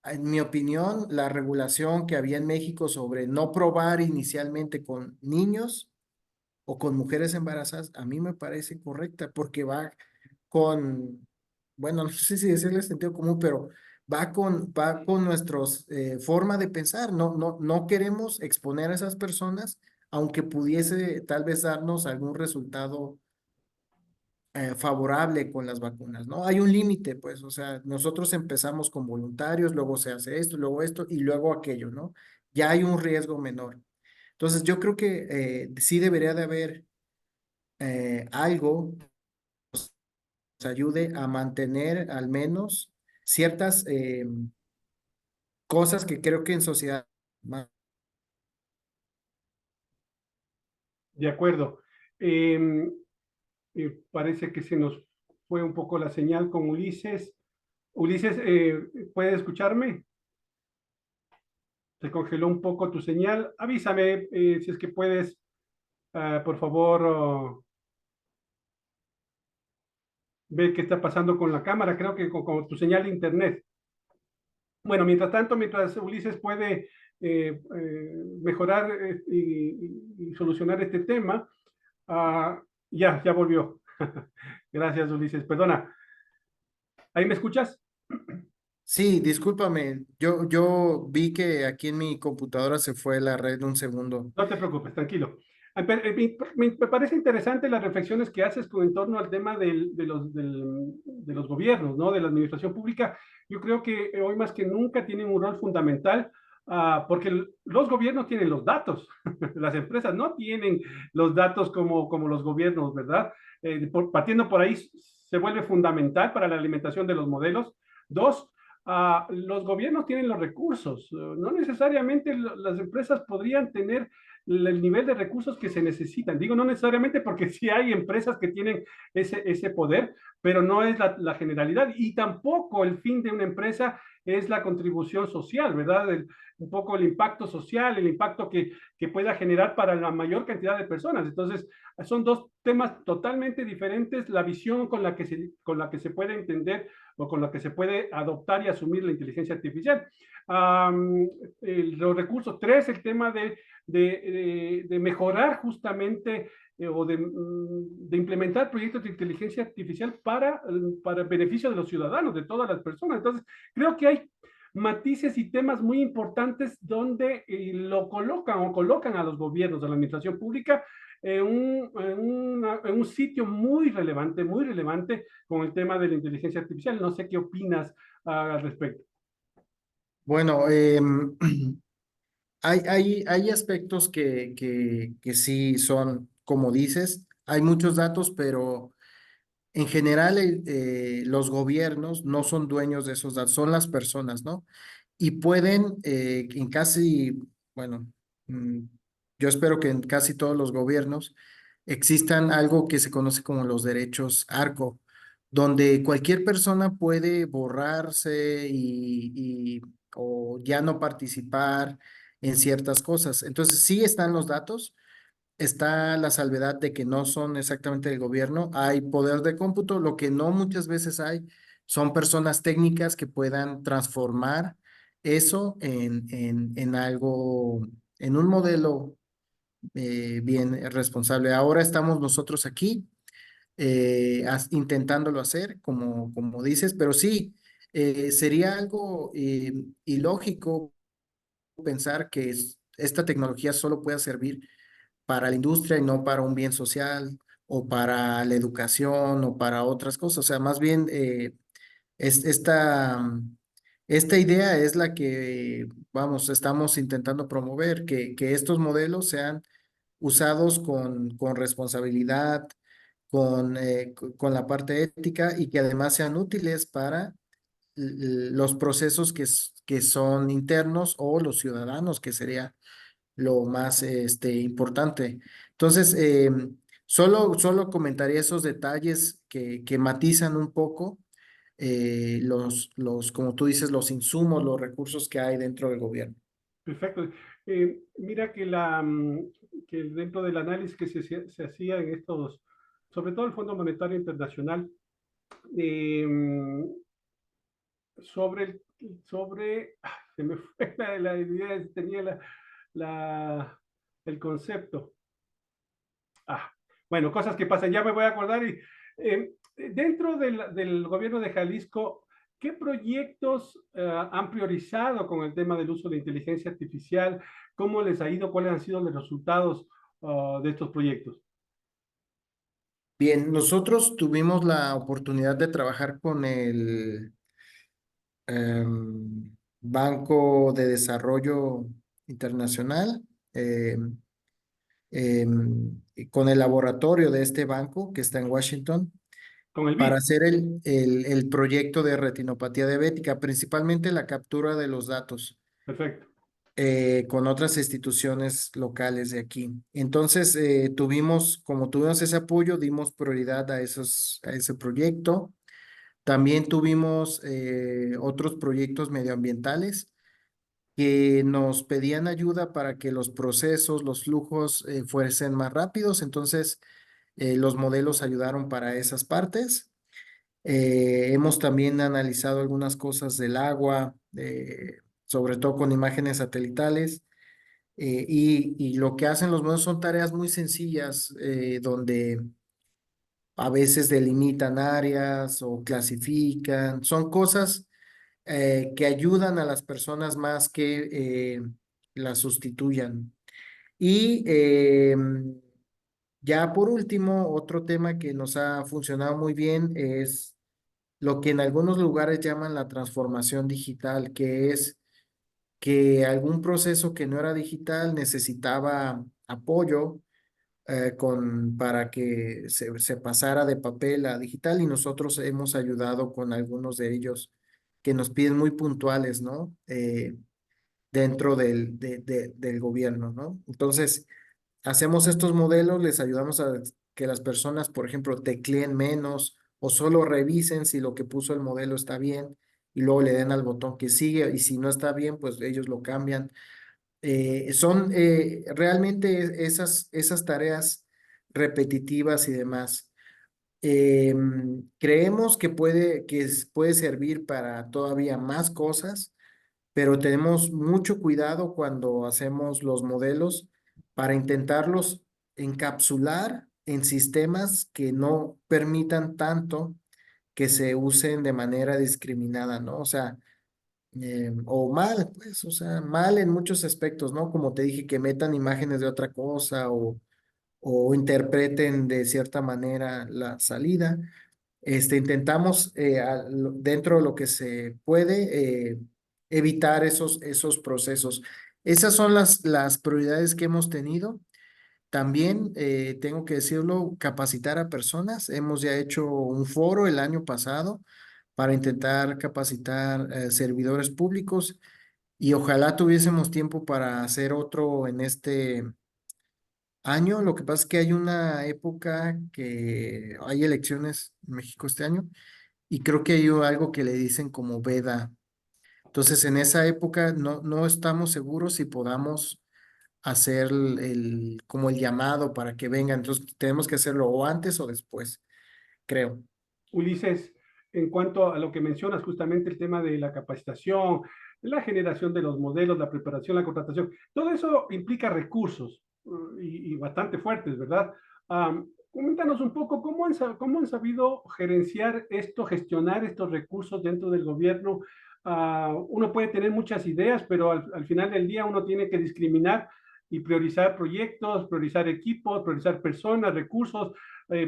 en mi opinión, la regulación que había en México sobre no probar inicialmente con niños o con mujeres embarazadas, a mí me parece correcta porque va con, bueno, no sé si decirle sentido común, pero va con nuestra forma de pensar. No queremos exponer a esas personas, aunque pudiese tal vez darnos algún resultado favorable con las vacunas, ¿no? Hay un límite, pues, o sea, nosotros empezamos con voluntarios, luego se hace esto y luego aquello, ¿no? Ya hay un riesgo menor. Entonces, yo creo que sí debería de haber algo que nos ayude a mantener al menos ciertas cosas que creo que en sociedad... De acuerdo. Parece que se nos fue un poco la señal con Ulises. Ulises, ¿puedes escucharme? Se congeló un poco tu señal. Avísame si es que puedes, por favor, ver qué está pasando con la cámara. Creo que con tu señal de internet. Bueno, mientras tanto, mientras Ulises puede mejorar y solucionar este tema, ya volvió. Gracias, Ulises. Perdona, ¿ahí me escuchas? Sí, discúlpame, yo vi que aquí en mi computadora se fue la red un segundo. No te preocupes, tranquilo. Me parece interesante las reflexiones que haces con en torno al tema de los gobiernos, ¿no? De la administración pública. Yo creo que hoy más que nunca tienen un rol fundamental, porque los gobiernos tienen los datos, las empresas no tienen los datos como los gobiernos, ¿verdad? Partiendo por ahí, se vuelve fundamental para la alimentación de los modelos. Dos, los gobiernos tienen los recursos, no necesariamente las empresas podrían tener el nivel de recursos que se necesitan. Digo, no necesariamente porque sí hay empresas que tienen ese poder, pero no es la generalidad y tampoco el fin de una empresa es la contribución social, ¿verdad? Un poco el impacto social, el impacto que pueda generar para la mayor cantidad de personas. Entonces, son dos temas totalmente diferentes, la visión con la que se puede entender o con la que se puede adoptar y asumir la inteligencia artificial. Los recursos. Tres, el tema de mejorar justamente o de implementar proyectos de inteligencia artificial para beneficio de los ciudadanos, de todas las personas. Entonces, creo que hay matices y temas muy importantes donde lo colocan o colocan a los gobiernos, a la administración pública, en un sitio muy relevante con el tema de la inteligencia artificial. No sé qué opinas al respecto. Bueno, hay aspectos que sí son, como dices, hay muchos datos, pero en general los gobiernos no son dueños de esos datos, son las personas, ¿no? Y pueden en casi, bueno, mm, yo espero que en casi todos los gobiernos existan algo que se conoce como los derechos ARCO, donde cualquier persona puede borrarse o ya no participar en ciertas cosas. Entonces, sí están los datos, está la salvedad de que no son exactamente del gobierno, hay poder de cómputo, lo que no muchas veces hay son personas técnicas que puedan transformar eso en algo, en un modelo bien responsable. Ahora estamos nosotros aquí intentándolo hacer, como dices, pero sí, sería algo ilógico pensar que esta tecnología solo pueda servir para la industria y no para un bien social o para la educación o para otras cosas. O sea, más bien esta idea es la que, vamos, estamos intentando promover, que estos modelos sean usados con responsabilidad, con la parte ética y que además sean útiles para los procesos que son internos o los ciudadanos, que sería lo más importante. Entonces, solo comentaría esos detalles que matizan un poco como tú dices, los insumos, los recursos que hay dentro del gobierno. Perfecto. Mira que dentro del análisis que se hacía en estos, sobre todo el Fondo Monetario Internacional, eh, se me fue la idea, tenía el concepto. Bueno, cosas que pasan, ya me voy a acordar. Dentro del gobierno de Jalisco, ¿qué proyectos han priorizado con el tema del uso de inteligencia artificial? ¿Cómo les ha ido? ¿Cuáles han sido los resultados de estos proyectos? Bien, nosotros tuvimos la oportunidad de trabajar con el Banco de Desarrollo Internacional, y con el laboratorio de este banco que está en Washington Con el para BID. hacer el proyecto de retinopatía diabética, principalmente la captura de los datos. Perfecto. con otras instituciones locales de aquí. Entonces, como tuvimos ese apoyo, dimos prioridad a ese proyecto. También tuvimos otros proyectos medioambientales que nos pedían ayuda para que los procesos, los flujos fuesen más rápidos. Entonces, los modelos ayudaron para esas partes. Hemos también analizado algunas cosas del agua, sobre todo con imágenes satelitales. Y lo que hacen los modelos son tareas muy sencillas, donde a veces delimitan áreas o clasifican. Son cosas que ayudan a las personas más que las sustituyan. Y ya por último, otro tema que nos ha funcionado muy bien es lo que en algunos lugares llaman la transformación digital, que es que algún proceso que no era digital necesitaba apoyo para que se pasara de papel a digital, y nosotros hemos ayudado con algunos de ellos que nos piden muy puntuales, ¿no? Dentro del gobierno, ¿no? Entonces, hacemos estos modelos, les ayudamos a que las personas, por ejemplo, tecleen menos o solo revisen si lo que puso el modelo está bien y luego le den al botón que sigue, y si no está bien, pues ellos lo cambian. Son realmente esas tareas repetitivas y demás. Creemos que puede servir para todavía más cosas, pero tenemos mucho cuidado cuando hacemos los modelos para intentarlos encapsular en sistemas que no permitan tanto que se usen de manera discriminada, ¿no? O sea, o mal, pues, o sea, mal en muchos aspectos, ¿no? Como te dije, que metan imágenes de otra cosa o interpreten de cierta manera la salida. Intentamos, dentro de lo que se puede, evitar esos procesos. Esas son las prioridades que hemos tenido. También, tengo que decirlo, capacitar a personas. Hemos ya hecho un foro el año pasado para intentar capacitar servidores públicos, y ojalá tuviésemos tiempo para hacer otro en este año. Lo que pasa es que hay una época que hay elecciones en México este año, y creo que hay algo que le dicen como veda. Entonces, en esa época no estamos seguros si podamos hacer como el llamado para que vengan. Entonces, tenemos que hacerlo o antes o después, creo. Ulises, en cuanto a lo que mencionas, justamente el tema de la capacitación, la generación de los modelos, la preparación, la contratación, todo eso implica recursos y bastante fuertes, ¿verdad? Coméntanos un poco cómo han sabido gerenciar esto, gestionar estos recursos dentro del gobierno. Uno puede tener muchas ideas, pero al final del día uno tiene que discriminar y priorizar proyectos, priorizar equipos, priorizar personas, recursos,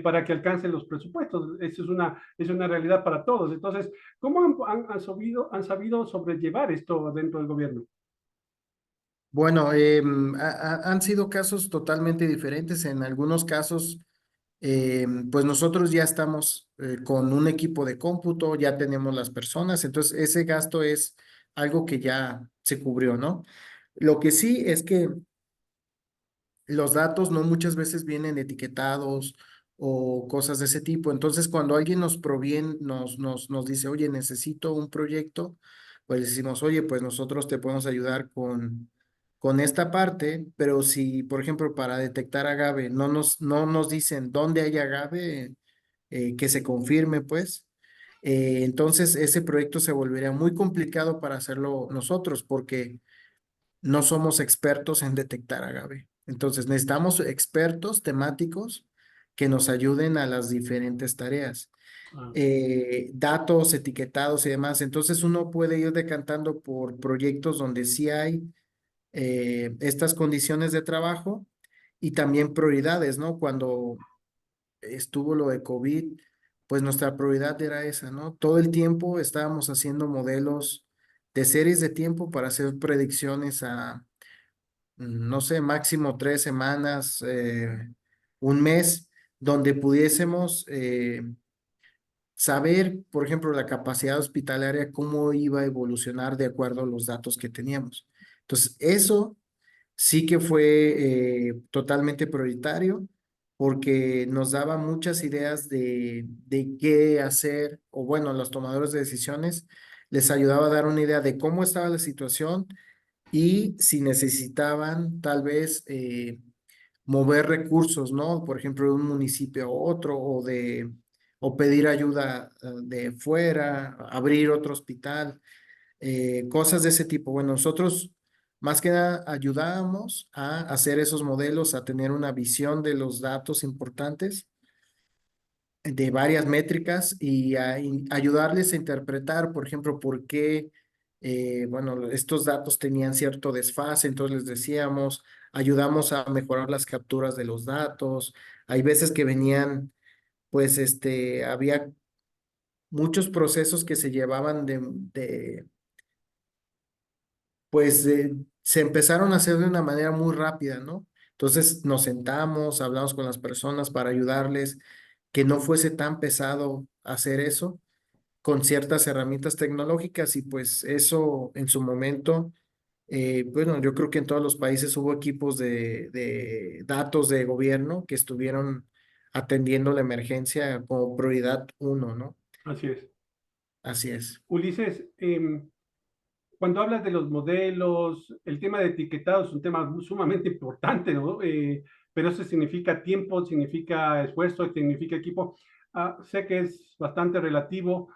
para que alcancen los presupuestos. Eso es una realidad para todos. Entonces, ¿cómo han sabido sobrellevar esto dentro del gobierno? Bueno, han sido casos totalmente diferentes. En algunos casos, pues nosotros ya estamos con un equipo de cómputo, ya tenemos las personas, entonces ese gasto es algo que ya se cubrió, ¿no? Lo que sí es que los datos no muchas veces vienen etiquetados o cosas de ese tipo. Entonces, cuando alguien nos proviene, nos dice, oye, necesito un proyecto, pues le decimos, oye, pues nosotros te podemos ayudar con esta parte, pero si, por ejemplo, para detectar agave no nos dicen dónde hay agave, que se confirme, pues. Entonces, ese proyecto se volvería muy complicado para hacerlo nosotros, porque no somos expertos en detectar agave. Entonces, necesitamos expertos temáticos que nos ayuden a las diferentes tareas. Ah, Datos etiquetados y demás. Entonces, uno puede ir decantando por proyectos donde sí hay estas condiciones de trabajo, y también prioridades, ¿no? Cuando estuvo lo de COVID, pues nuestra prioridad era esa, ¿no? Todo el tiempo estábamos haciendo modelos de series de tiempo para hacer predicciones a, no sé, máximo 3 semanas, un mes, donde pudiésemos saber, por ejemplo, la capacidad hospitalaria, cómo iba a evolucionar de acuerdo a los datos que teníamos. Entonces, eso sí que fue totalmente prioritario porque nos daba muchas ideas de qué hacer, o bueno, a los tomadores de decisiones les ayudaba a dar una idea de cómo estaba la situación y si necesitaban tal vez mover recursos, ¿no? Por ejemplo, de un municipio a otro o pedir ayuda de fuera, abrir otro hospital, cosas de ese tipo. Bueno, nosotros más que nada ayudábamos a hacer esos modelos, a tener una visión de los datos importantes de varias métricas y ayudarles a interpretar, por ejemplo, por qué, bueno, estos datos tenían cierto desfase, entonces les decíamos, ayudamos a mejorar las capturas de los datos. Hay veces que venían, pues, había muchos procesos que se llevaban pues, se empezaron a hacer de una manera muy rápida, ¿no? Entonces nos sentamos, hablamos con las personas para ayudarles, que no fuese tan pesado hacer eso con ciertas herramientas tecnológicas y pues eso en su momento, bueno, yo creo que en todos los países hubo equipos de datos de gobierno que estuvieron atendiendo la emergencia como prioridad uno, ¿no? Así es. Así es. Ulises, cuando hablas de los modelos, el tema de etiquetado es un tema sumamente importante, ¿no? Pero eso significa tiempo, significa esfuerzo, significa equipo. Sé que es bastante relativo.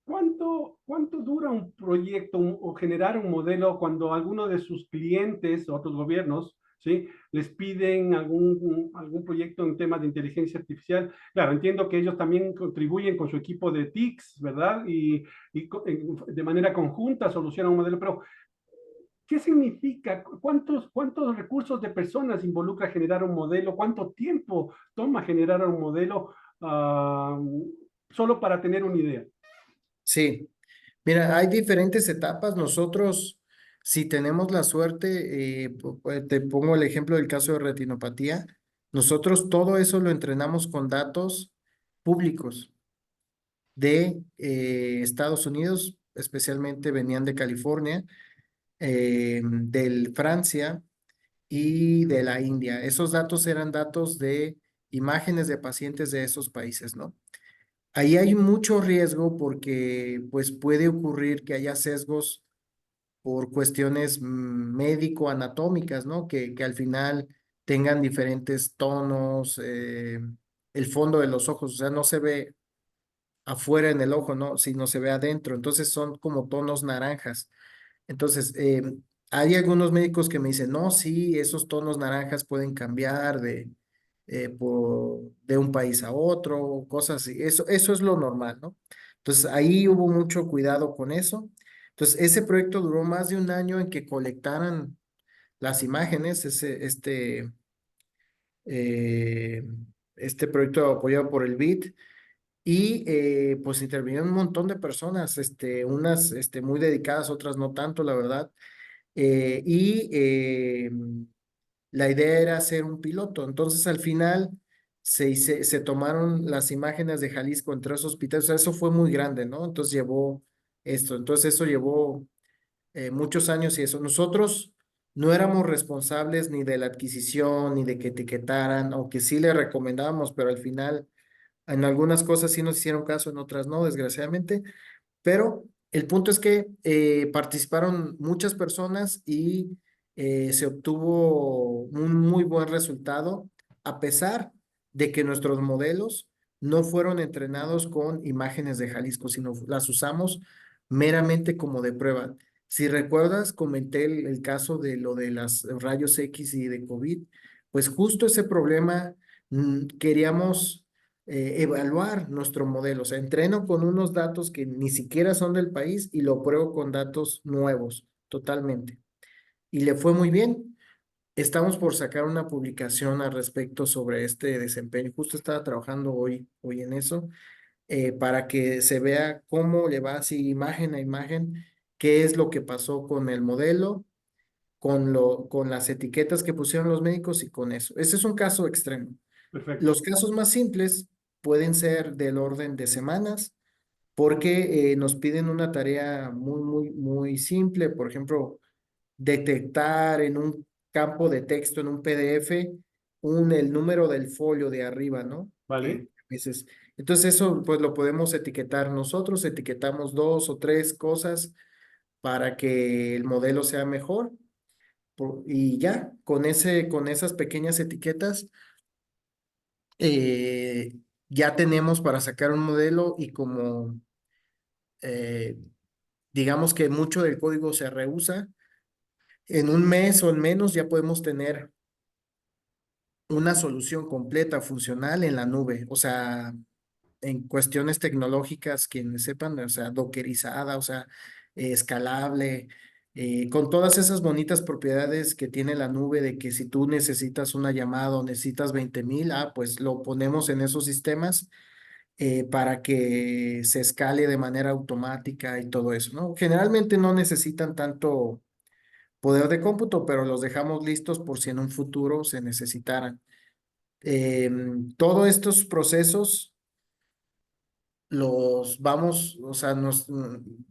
¿Cuánto dura un proyecto o generar un modelo cuando alguno de sus clientes, otros gobiernos, ¿sí? Les piden algún proyecto en temas de inteligencia artificial? Claro, entiendo que ellos también contribuyen con su equipo de TICs, ¿verdad? Y de manera conjunta solucionan un modelo, pero ¿qué significa? ¿Cuántos recursos de personas involucra generar un modelo? ¿Cuánto tiempo toma generar un modelo solo para tener una idea? Sí. Mira, hay diferentes etapas. Nosotros, si tenemos la suerte, te pongo el ejemplo del caso de retinopatía. Nosotros todo eso lo entrenamos con datos públicos de Estados Unidos, especialmente venían de California, de Francia y de la India. Esos datos eran datos de imágenes de pacientes de esos países, ¿no? Ahí hay mucho riesgo porque pues puede ocurrir que haya sesgos por cuestiones médico-anatómicas, ¿no? Que al final tengan diferentes tonos, el fondo de los ojos, o sea, no se ve afuera en el ojo, ¿no? Sino se ve adentro, entonces son como tonos naranjas. Entonces, hay algunos médicos que me dicen, no, sí, esos tonos naranjas pueden cambiar de un país a otro, cosas así. Eso es lo normal, ¿no? Entonces, ahí hubo mucho cuidado con eso. Entonces, ese proyecto duró más de un año en que colectaran las imágenes, eh, este proyecto apoyado por el BID. Y pues intervinieron un montón de personas, unas muy dedicadas, otras no tanto, la verdad. Y la idea era hacer un piloto. Entonces, al final se tomaron las imágenes de Jalisco en 3 hospitales. O sea, eso fue muy grande, ¿no? Entonces llevó esto. Entonces, eso llevó muchos años y eso. Nosotros no éramos responsables ni de la adquisición, ni de que etiquetaran, aunque sí le recomendábamos, pero al final en algunas cosas sí nos hicieron caso, en otras no, desgraciadamente. Pero el punto es que participaron muchas personas y se obtuvo un muy buen resultado, a pesar de que nuestros modelos no fueron entrenados con imágenes de Jalisco, sino las usamos meramente como de prueba. Si recuerdas, comenté el caso de lo de las rayos X y de COVID, pues justo ese problema queríamos evaluar nuestro modelo. O sea, entreno con unos datos que ni siquiera son del país y lo pruebo con datos nuevos, totalmente. Y le fue muy bien. Estamos por sacar una publicación al respecto sobre este desempeño. Justo estaba trabajando hoy en eso, para que se vea cómo le va así imagen a imagen, qué es lo que pasó con el modelo, con las etiquetas que pusieron los médicos y con eso. Ese es un caso extremo. Perfecto. Los casos más simples pueden ser del orden de semanas, porque nos piden una tarea muy, muy, muy simple. Por ejemplo, detectar en un campo de texto, en un PDF, el número del folio de arriba, ¿no? ¿vale? Entonces eso pues lo podemos etiquetar nosotros, etiquetamos dos o tres cosas para que el modelo sea mejor y ya, con esas pequeñas etiquetas, eh, ya tenemos para sacar un modelo y como eh, digamos que mucho del código se reusa, en un mes o en menos ya podemos tener una solución completa, funcional en la nube. O sea, en cuestiones tecnológicas, quienes sepan, o sea, dockerizada, o sea, escalable, con todas esas bonitas propiedades que tiene la nube de que si tú necesitas una llamada o necesitas 20,000, pues lo ponemos en esos sistemas para que se escale de manera automática y todo eso, ¿no? Generalmente no necesitan tanto poder de cómputo, pero los dejamos listos por si en un futuro se necesitaran. Todos estos procesos los vamos, o sea,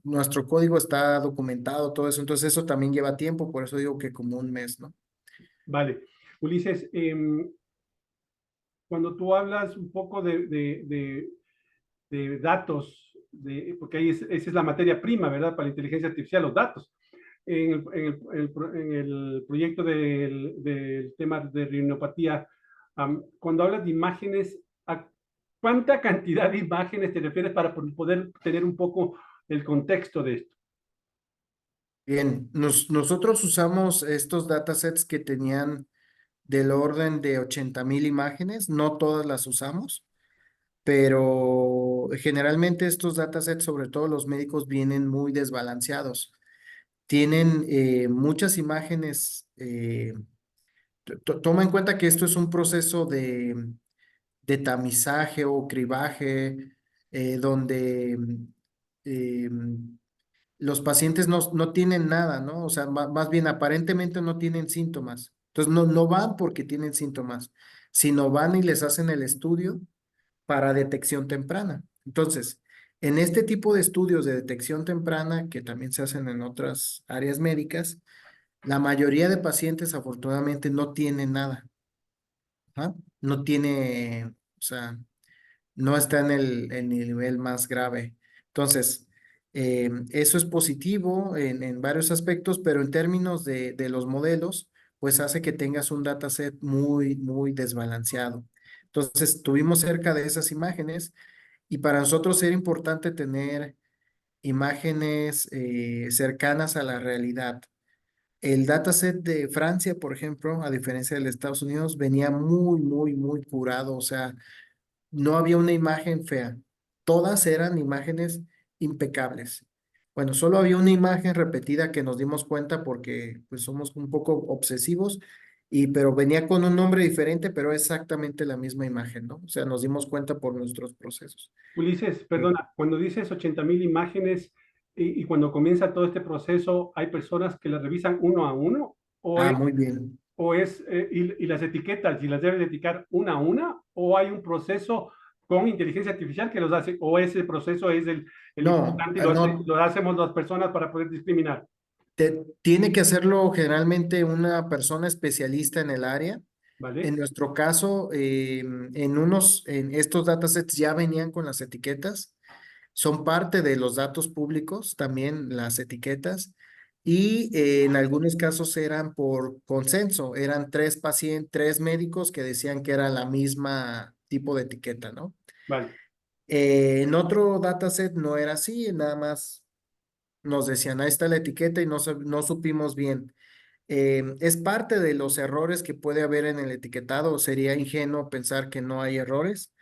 nuestro código está documentado, todo eso, entonces eso también lleva tiempo, por eso digo que como un mes, ¿no? Vale. Ulises, cuando tú hablas un poco de datos, porque ahí esa es la materia prima, ¿verdad? Para la inteligencia artificial, los datos. En el proyecto del tema de rinopatía, cuando hablas de imágenes, ¿a cuánta cantidad de imágenes te refieres para poder tener un poco el contexto de esto? Bien, nosotros usamos estos datasets que tenían del orden de 80,000 imágenes, no todas las usamos, pero generalmente estos datasets, sobre todo los médicos, vienen muy desbalanceados. Tienen muchas imágenes. Toma en cuenta que esto es un proceso de tamizaje o cribaje, donde eh, los pacientes no tienen nada, ¿no? O sea, más bien aparentemente no tienen síntomas. Entonces no van porque tienen síntomas, sino van y les hacen el estudio para detección temprana. Entonces, en este tipo de estudios de detección temprana, que también se hacen en otras áreas médicas, la mayoría de pacientes afortunadamente no tienen nada. ¿Ah? No tiene, o sea, no está en el nivel más grave. Entonces, eso es positivo en varios aspectos, pero en términos de los modelos, pues hace que tengas un dataset muy, muy desbalanceado. Entonces, tuvimos cerca de esas imágenes y para nosotros era importante tener imágenes cercanas a la realidad. El dataset de Francia, por ejemplo, a diferencia del de Estados Unidos, venía muy, muy, muy curado, o sea, no había una imagen fea. Todas eran imágenes impecables. Bueno, solo había una imagen repetida que nos dimos cuenta porque pues somos un poco obsesivos pero venía con un nombre diferente, pero exactamente la misma imagen, ¿no? O sea, nos dimos cuenta por nuestros procesos. Ulises, Eh, perdona, cuando dices 80,000 imágenes y cuando comienza todo este proceso, ¿hay personas que las revisan uno a uno? ¿O Muy bien. y las etiquetas y las debes etiquetar una a una? ¿O hay un proceso con inteligencia artificial que los hace? ¿O ese proceso es el No, importante y no, lo hacemos las personas para poder discriminar? tiene que hacerlo generalmente una persona especialista en el área. En ¿Vale? nuestro caso, en estos datasets ya venían con las etiquetas, son parte de los datos públicos también las etiquetas y en algunos casos eran por consenso, eran tres pacientes, tres médicos que decían que era la misma tipo de etiqueta, ¿no? Vale. En otro dataset no era así, nada más nos decían, ahí está la etiqueta y no supimos bien. Es parte de los errores que puede haber en el etiquetado, sería ingenuo pensar que no hay errores.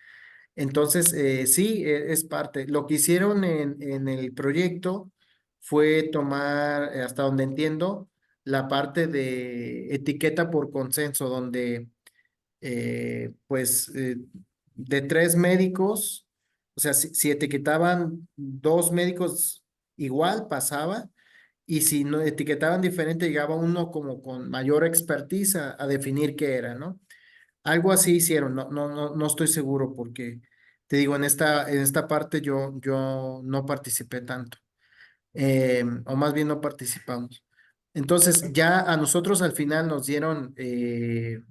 Entonces, sí, es parte. Lo que hicieron en el proyecto fue tomar, hasta donde entiendo, la parte de etiqueta por consenso, donde pues de tres médicos, o sea, si etiquetaban dos médicos igual, pasaba, y si no etiquetaban diferente, llegaba uno como con mayor expertise a definir qué era, ¿no? Algo así hicieron, no estoy seguro porque te digo, en esta parte yo no participé tanto, o más bien no participamos. Entonces, ya a nosotros al final nos dieron, en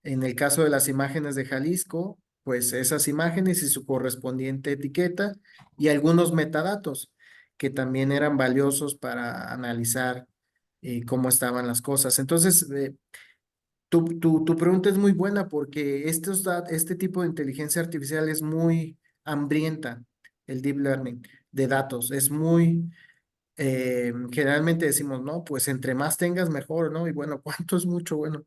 el caso de las imágenes de Jalisco, pues esas imágenes y su correspondiente etiqueta y algunos metadatos que también eran valiosos para analizar cómo estaban las cosas. Entonces, tu pregunta es muy buena porque este tipo de inteligencia artificial es muy hambrienta, el deep learning de datos. Es muy, generalmente decimos, no, pues entre más tengas mejor, ¿no? Y bueno, ¿cuánto es mucho? Bueno,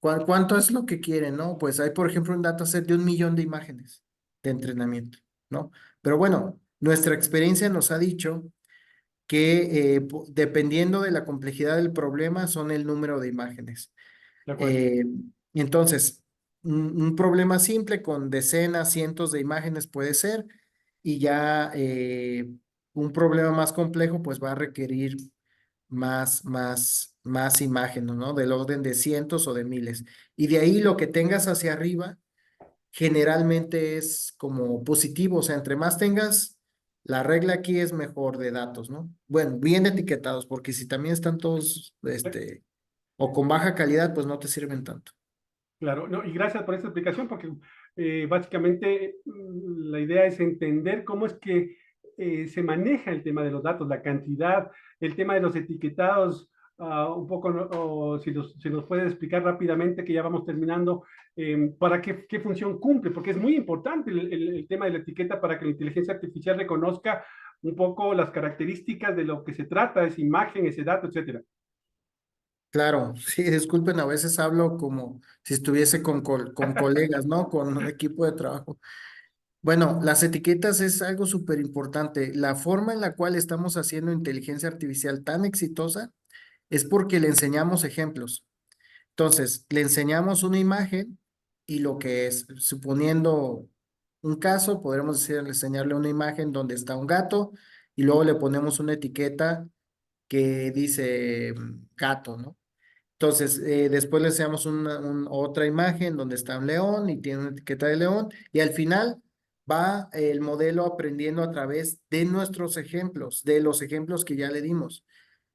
¿cuánto es lo que quieren, no? Pues hay, por ejemplo, un dataset de 1 millón de imágenes de entrenamiento, ¿no? Pero bueno, nuestra experiencia nos ha dicho que dependiendo de la complejidad del problema son el número de imágenes. De acuerdo. Eh, entonces, un problema simple con decenas, cientos de imágenes puede ser, y ya un problema más complejo pues va a requerir más imágenes, ¿no? Del orden de cientos o de miles. Y de ahí lo que tengas hacia arriba generalmente es como positivo, o sea, entre más tengas, la regla aquí es mejor de datos, ¿no? Bueno, bien etiquetados, porque si también están todos, o con baja calidad, pues no te sirven tanto. Claro, no, y gracias por esta explicación, porque básicamente la idea es entender cómo es que se maneja el tema de los datos, la cantidad, el tema de los etiquetados, un poco, o si nos puedes explicar rápidamente, que ya vamos terminando, para qué función cumple, porque es muy importante el tema de la etiqueta para que la inteligencia artificial reconozca un poco las características de lo que se trata, esa imagen, ese dato, etcétera. Claro, sí, disculpen, a veces hablo como si estuviese con colegas, ¿no? Con un equipo de trabajo. Bueno, las etiquetas es algo súper importante. La forma en la cual estamos haciendo inteligencia artificial tan exitosa es porque le enseñamos ejemplos. Entonces, le enseñamos una imagen y lo que es, suponiendo un caso, podremos decir, enseñarle una imagen donde está un gato y luego le ponemos una etiqueta que dice gato, ¿no? Entonces, después le enseñamos otra imagen donde está un león y tiene una etiqueta de león y al final va el modelo aprendiendo a través de nuestros ejemplos, de los ejemplos que ya le dimos.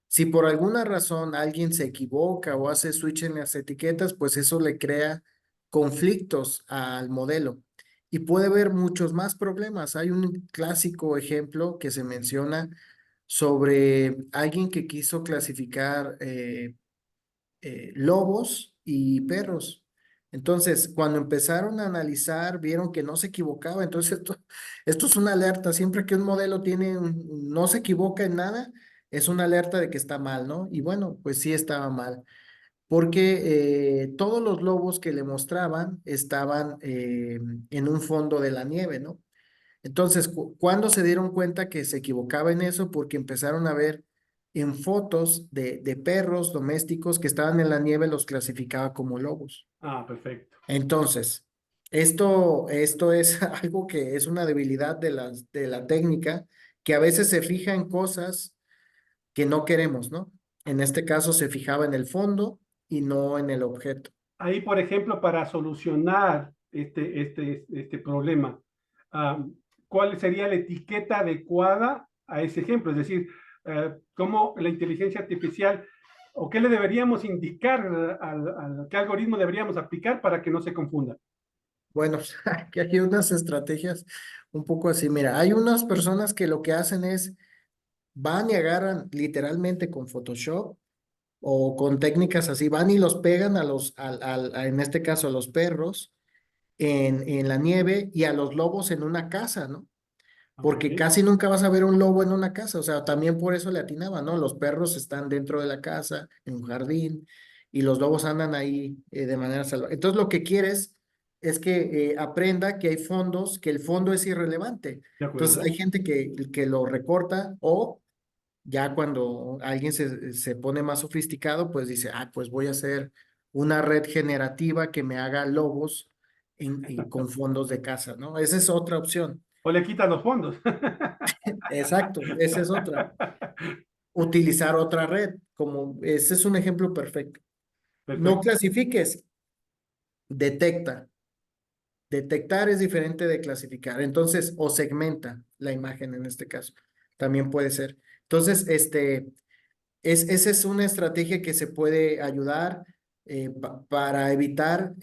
Si por alguna razón alguien se equivoca o hace switch en las etiquetas, pues eso le crea conflictos al modelo y puede haber muchos más problemas. Hay un clásico ejemplo que se menciona sobre alguien que quiso clasificar lobos y perros. Entonces, cuando empezaron a analizar, vieron que no se equivocaba. Entonces, esto es una alerta. Siempre que un modelo no se equivoca en nada, es una alerta de que está mal, ¿no? Y bueno, pues sí estaba mal, porque todos los lobos que le mostraban estaban en un fondo de la nieve, ¿no? Entonces, ¿cuándo se dieron cuenta que se equivocaba en eso? Porque empezaron a ver en fotos de perros domésticos que estaban en la nieve, los clasificaba como lobos. Ah, perfecto. Entonces, esto es algo que es una debilidad de la técnica, que a veces se fija en cosas que no queremos, ¿no? En este caso se fijaba en el fondo y no en el objeto. Ahí, por ejemplo, para solucionar este problema, ¿cuál sería la etiqueta adecuada a ese ejemplo? Es decir, ¿cómo la inteligencia artificial o qué le deberíamos indicar, qué algoritmo deberíamos aplicar para que no se confunda? Bueno, que hay unas estrategias un poco así. Mira, hay unas personas que lo que hacen es van y agarran literalmente con Photoshop o con técnicas así, van y los pegan en este caso a los perros en la nieve y a los lobos en una casa, ¿no? Ok, Porque casi nunca vas a ver un lobo en una casa, o sea, también por eso le atinaba, ¿no? Los perros están dentro de la casa, en un jardín, y los lobos andan ahí de manera salvaje. Entonces lo que quieres es que aprenda que hay fondos, que el fondo es irrelevante. de Entonces hay acuerdo. gente que lo recorta o ya cuando alguien se pone más sofisticado, pues dice, ah, pues voy a hacer una red generativa que me haga logos con fondos de casa, ¿no? Esa es otra opción. O le quitan los fondos. Exacto, esa es otra. Utilizar otra red, como ese es un ejemplo perfecto. No Perfecto. clasifiques, detecta. Detectar es diferente de clasificar. Entonces, o segmenta la imagen en este caso. También puede ser. Entonces, esa es una estrategia que se puede ayudar para evitar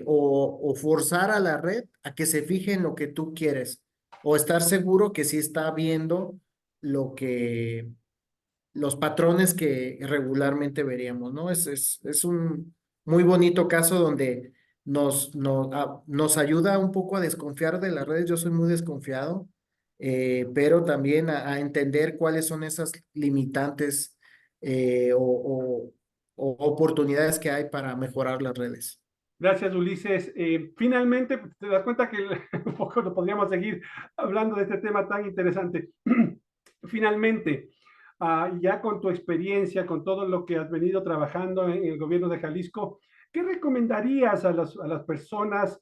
o forzar a la red a que se fije en lo que tú quieres o estar seguro que sí está viendo lo que los patrones que regularmente veríamos, ¿no? Es un muy bonito caso donde nos ayuda un poco a desconfiar de las redes. Yo soy muy desconfiado, pero también a entender cuáles son esas limitantes o oportunidades que hay para mejorar las redes. Gracias, Ulises. Finalmente, pues, te das cuenta que un poco no podríamos seguir hablando de este tema tan interesante. Finalmente, ya con tu experiencia, con todo lo que has venido trabajando en el gobierno de Jalisco, ¿qué recomendarías a las personas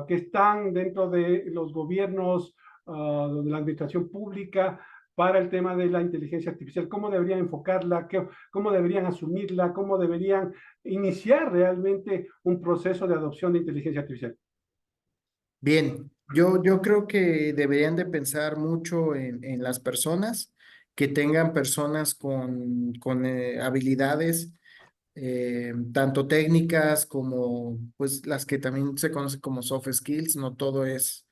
que están dentro de los gobiernos, de la administración pública, para el tema de la inteligencia artificial? ¿Cómo deberían enfocarla? ¿Cómo deberían asumirla? ¿Cómo deberían iniciar realmente un proceso de adopción de inteligencia artificial? Bien, yo creo que deberían de pensar mucho en las personas, que tengan personas con habilidades tanto técnicas como pues las que también se conocen como soft skills. No todo es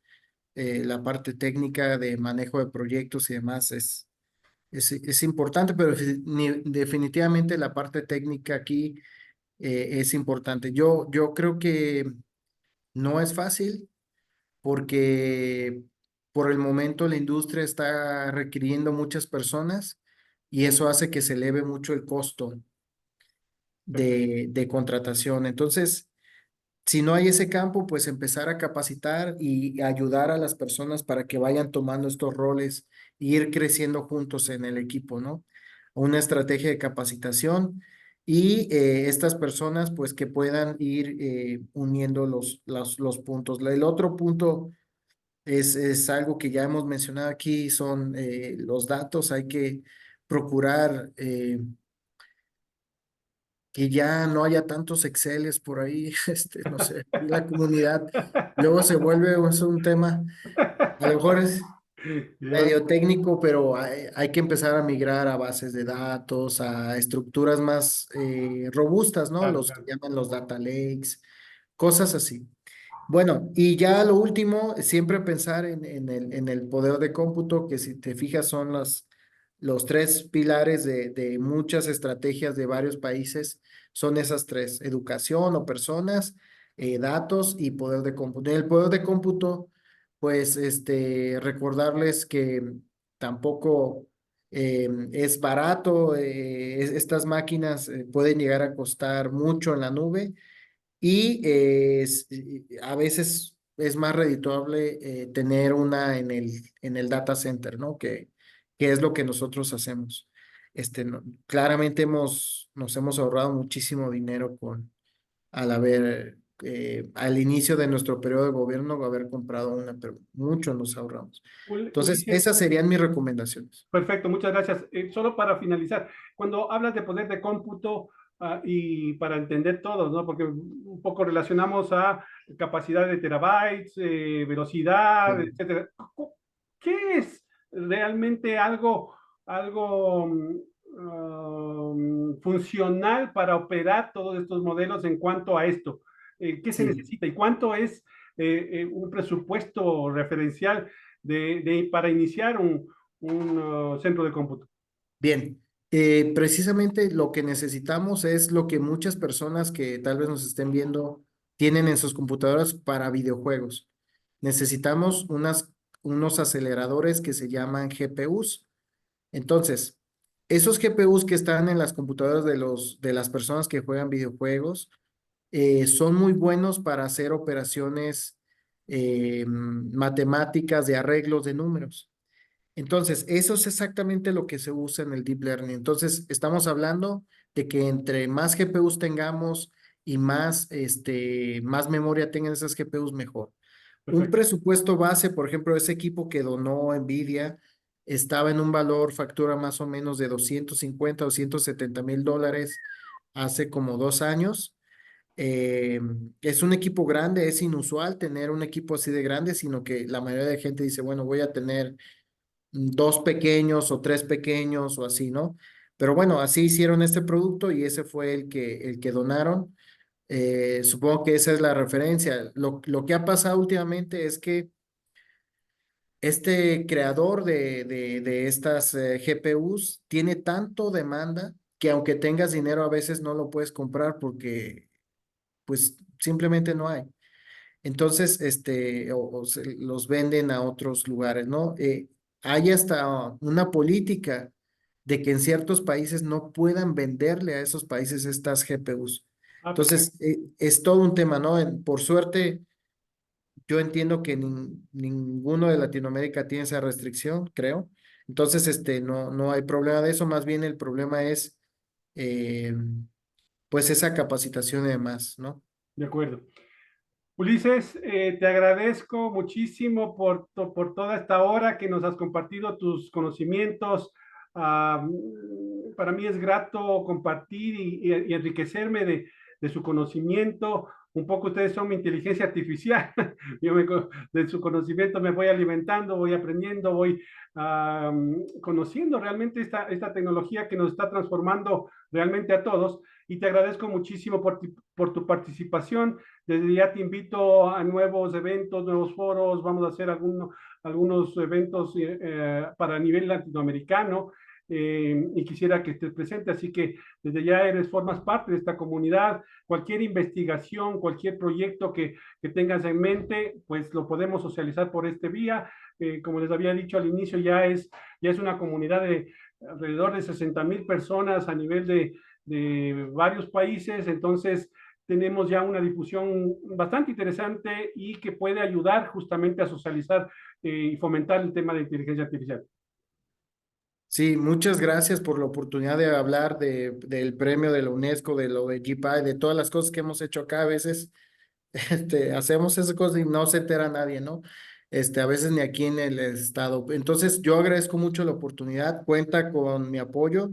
la parte técnica de manejo de proyectos y demás, es importante, pero definitivamente la parte técnica aquí es importante. Yo creo que no es fácil porque por el momento la industria está requiriendo muchas personas y eso hace que se eleve mucho el costo de contratación. Entonces, si no hay ese campo, pues empezar a capacitar y ayudar a las personas para que vayan tomando estos roles e ir creciendo juntos en el equipo, ¿no? Una estrategia de capacitación y estas personas, pues que puedan ir uniendo los puntos. El otro punto es algo que ya hemos mencionado aquí, son los datos. Hay que procurar que ya no haya tantos Exceles por ahí, no sé, y la comunidad luego se vuelve es un tema, a lo mejor es ¿Ya? medio técnico, pero hay que empezar a migrar a bases de datos, a estructuras más robustas, ¿no? Claro, Los que claro. llaman los data lakes, cosas así. Bueno, y ya lo último, siempre pensar en el poder de cómputo, que si te fijas son los tres pilares de muchas estrategias de varios países, son esas tres: educación o personas, datos y poder de cómputo. En el poder de cómputo, pues, recordarles que tampoco es barato. Estas máquinas pueden llegar a costar mucho en la nube y a veces es más redituable tener una en el data center, ¿no? Que es lo que nosotros hacemos. Claramente nos hemos ahorrado muchísimo dinero al haber, al inicio de nuestro periodo de gobierno, haber comprado una, pero mucho nos ahorramos. Entonces, Ulises, esas serían mis recomendaciones. perfecto, muchas gracias. Solo para finalizar, cuando hablas de poder de cómputo, y para entender todos, ¿no? Porque un poco relacionamos a capacidad de terabytes, velocidad, Bien. etcétera. ¿Qué es realmente algo funcional para operar todos estos modelos en cuanto a esto? ¿Qué se Sí. necesita y cuánto es un presupuesto referencial para iniciar un centro de cómputo? Bien, precisamente lo que necesitamos es lo que muchas personas que tal vez nos estén viendo tienen en sus computadoras para videojuegos. Necesitamos unos aceleradores que se llaman GPUs. Entonces, esos GPUs que están en las computadoras de las personas que juegan videojuegos son muy buenos para hacer operaciones matemáticas de arreglos de números. Entonces, eso es exactamente lo que se usa en el deep learning. Entonces, estamos hablando de que entre más GPUs tengamos y más memoria tengan esas GPUs, mejor. Un Perfecto. presupuesto base, por ejemplo, ese equipo que donó NVIDIA estaba en un valor, factura más o menos de 250 o $170,000 hace como 2 años. Eh, es un equipo grande, es inusual tener un equipo así de grande, sino que la mayoría de gente dice, bueno, voy a tener dos pequeños o tres pequeños o así, ¿no? Pero bueno, así hicieron este producto y ese fue el que donaron. Supongo que esa es la referencia. Lo que ha pasado últimamente es que este creador de estas GPUs tiene tanto demanda que aunque tengas dinero a veces no lo puedes comprar porque pues simplemente no hay. Entonces, los venden a otros lugares, ¿no? Hay hasta una política de que en ciertos países no puedan venderle a esos países estas GPUs. Ah, Entonces, perfecto. es todo un tema, ¿no? Por suerte, yo entiendo que ninguno de Latinoamérica tiene esa restricción, creo. Entonces, no hay problema de eso. Más bien el problema es, eh, pues, esa capacitación y demás, ¿no? De acuerdo. Ulises, te agradezco muchísimo por toda esta hora que nos has compartido tus conocimientos. Ah, para mí es grato compartir y enriquecerme de su conocimiento. Un poco ustedes son mi inteligencia artificial. De su conocimiento me voy alimentando, voy aprendiendo, voy conociendo realmente esta tecnología que nos está transformando realmente a todos. Y te agradezco muchísimo por tu participación. Desde ya te invito a nuevos eventos, nuevos foros. Vamos a hacer algunos eventos para nivel latinoamericano y quisiera que estés presente. Así que desde ya formas parte de esta comunidad. Cualquier investigación, cualquier proyecto que tengas en mente, pues lo podemos socializar por este vía. Como les había dicho al inicio, ya es una comunidad de alrededor de 60,000 personas a nivel de varios países. Entonces, tenemos ya una difusión bastante interesante y que puede ayudar justamente a socializar y fomentar el tema de inteligencia artificial. Sí, muchas gracias por la oportunidad de hablar del premio de la UNESCO, de lo de GPI, de todas las cosas que hemos hecho acá. A veces hacemos esas cosas y no se entera nadie, ¿no? A veces ni aquí en el estado. Entonces, yo agradezco mucho la oportunidad, cuenta con mi apoyo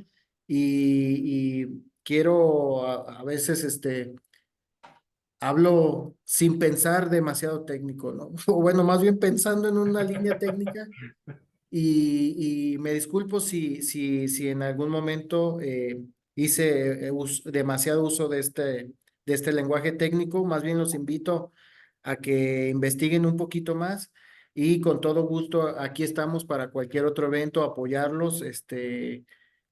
y quiero a veces, hablo sin pensar demasiado técnico, ¿no? O bueno, más bien pensando en una línea técnica y me disculpo si en algún momento hice demasiado uso de este lenguaje técnico. Más bien los invito a que investiguen un poquito más y con todo gusto aquí estamos para cualquier otro evento, apoyarlos,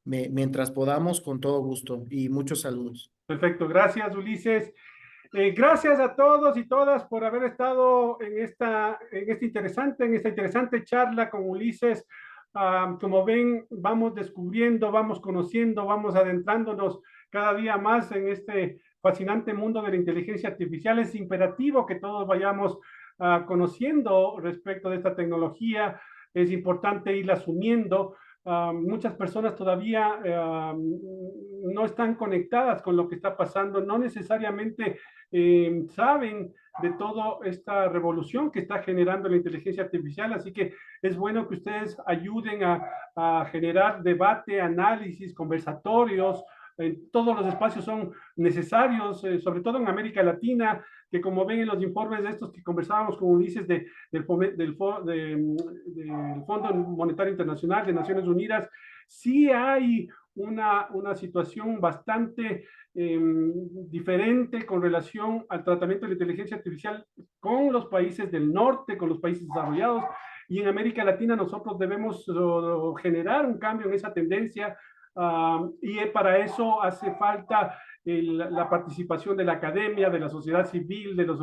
mientras podamos, con todo gusto y muchos saludos. Perfecto, gracias Ulises. Gracias a todos y todas por haber estado en esta interesante charla con Ulises. Como ven, vamos descubriendo, vamos conociendo, vamos adentrándonos cada día más en este fascinante mundo de la inteligencia artificial. Es imperativo que todos vayamos conociendo respecto de esta tecnología. Es importante irla asumiendo. Muchas personas todavía no están conectadas con lo que está pasando, no necesariamente saben de toda esta revolución que está generando la inteligencia artificial, así que es bueno que ustedes ayuden a generar debate, análisis, conversatorios. Todos los espacios son necesarios, sobre todo en América Latina, que como ven en los informes de estos que conversábamos con Ulises del Fondo Monetario Internacional de Naciones Unidas, sí hay una situación bastante diferente con relación al tratamiento de la inteligencia artificial con los países del norte, con los países desarrollados. Y en América Latina nosotros debemos generar un cambio en esa tendencia y para eso hace falta la participación de la academia, de la sociedad civil, de las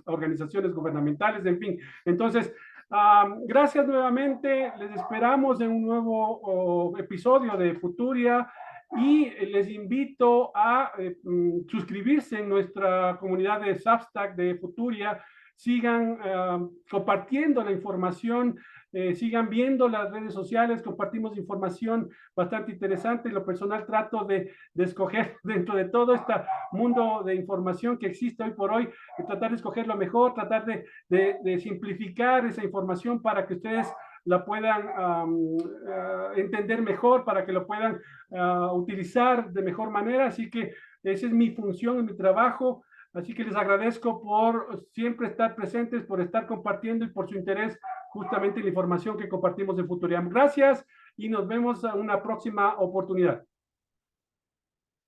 organizaciones gubernamentales, en fin. Entonces, gracias nuevamente, les esperamos en un nuevo episodio de Futuria y les invito a suscribirse en nuestra comunidad de Substack de Futuria, sigan compartiendo la información, sigan viendo las redes sociales, compartimos información bastante interesante. En lo personal trato de escoger dentro de todo este mundo de información que existe hoy por hoy, de tratar de escoger lo mejor, tratar de simplificar esa información para que ustedes la puedan entender mejor, para que lo puedan utilizar de mejor manera. Así que esa es mi función y mi trabajo. Así que les agradezco por siempre estar presentes, por estar compartiendo y por su interés justamente en la información que compartimos en Futuriam. Gracias y nos vemos en una próxima oportunidad.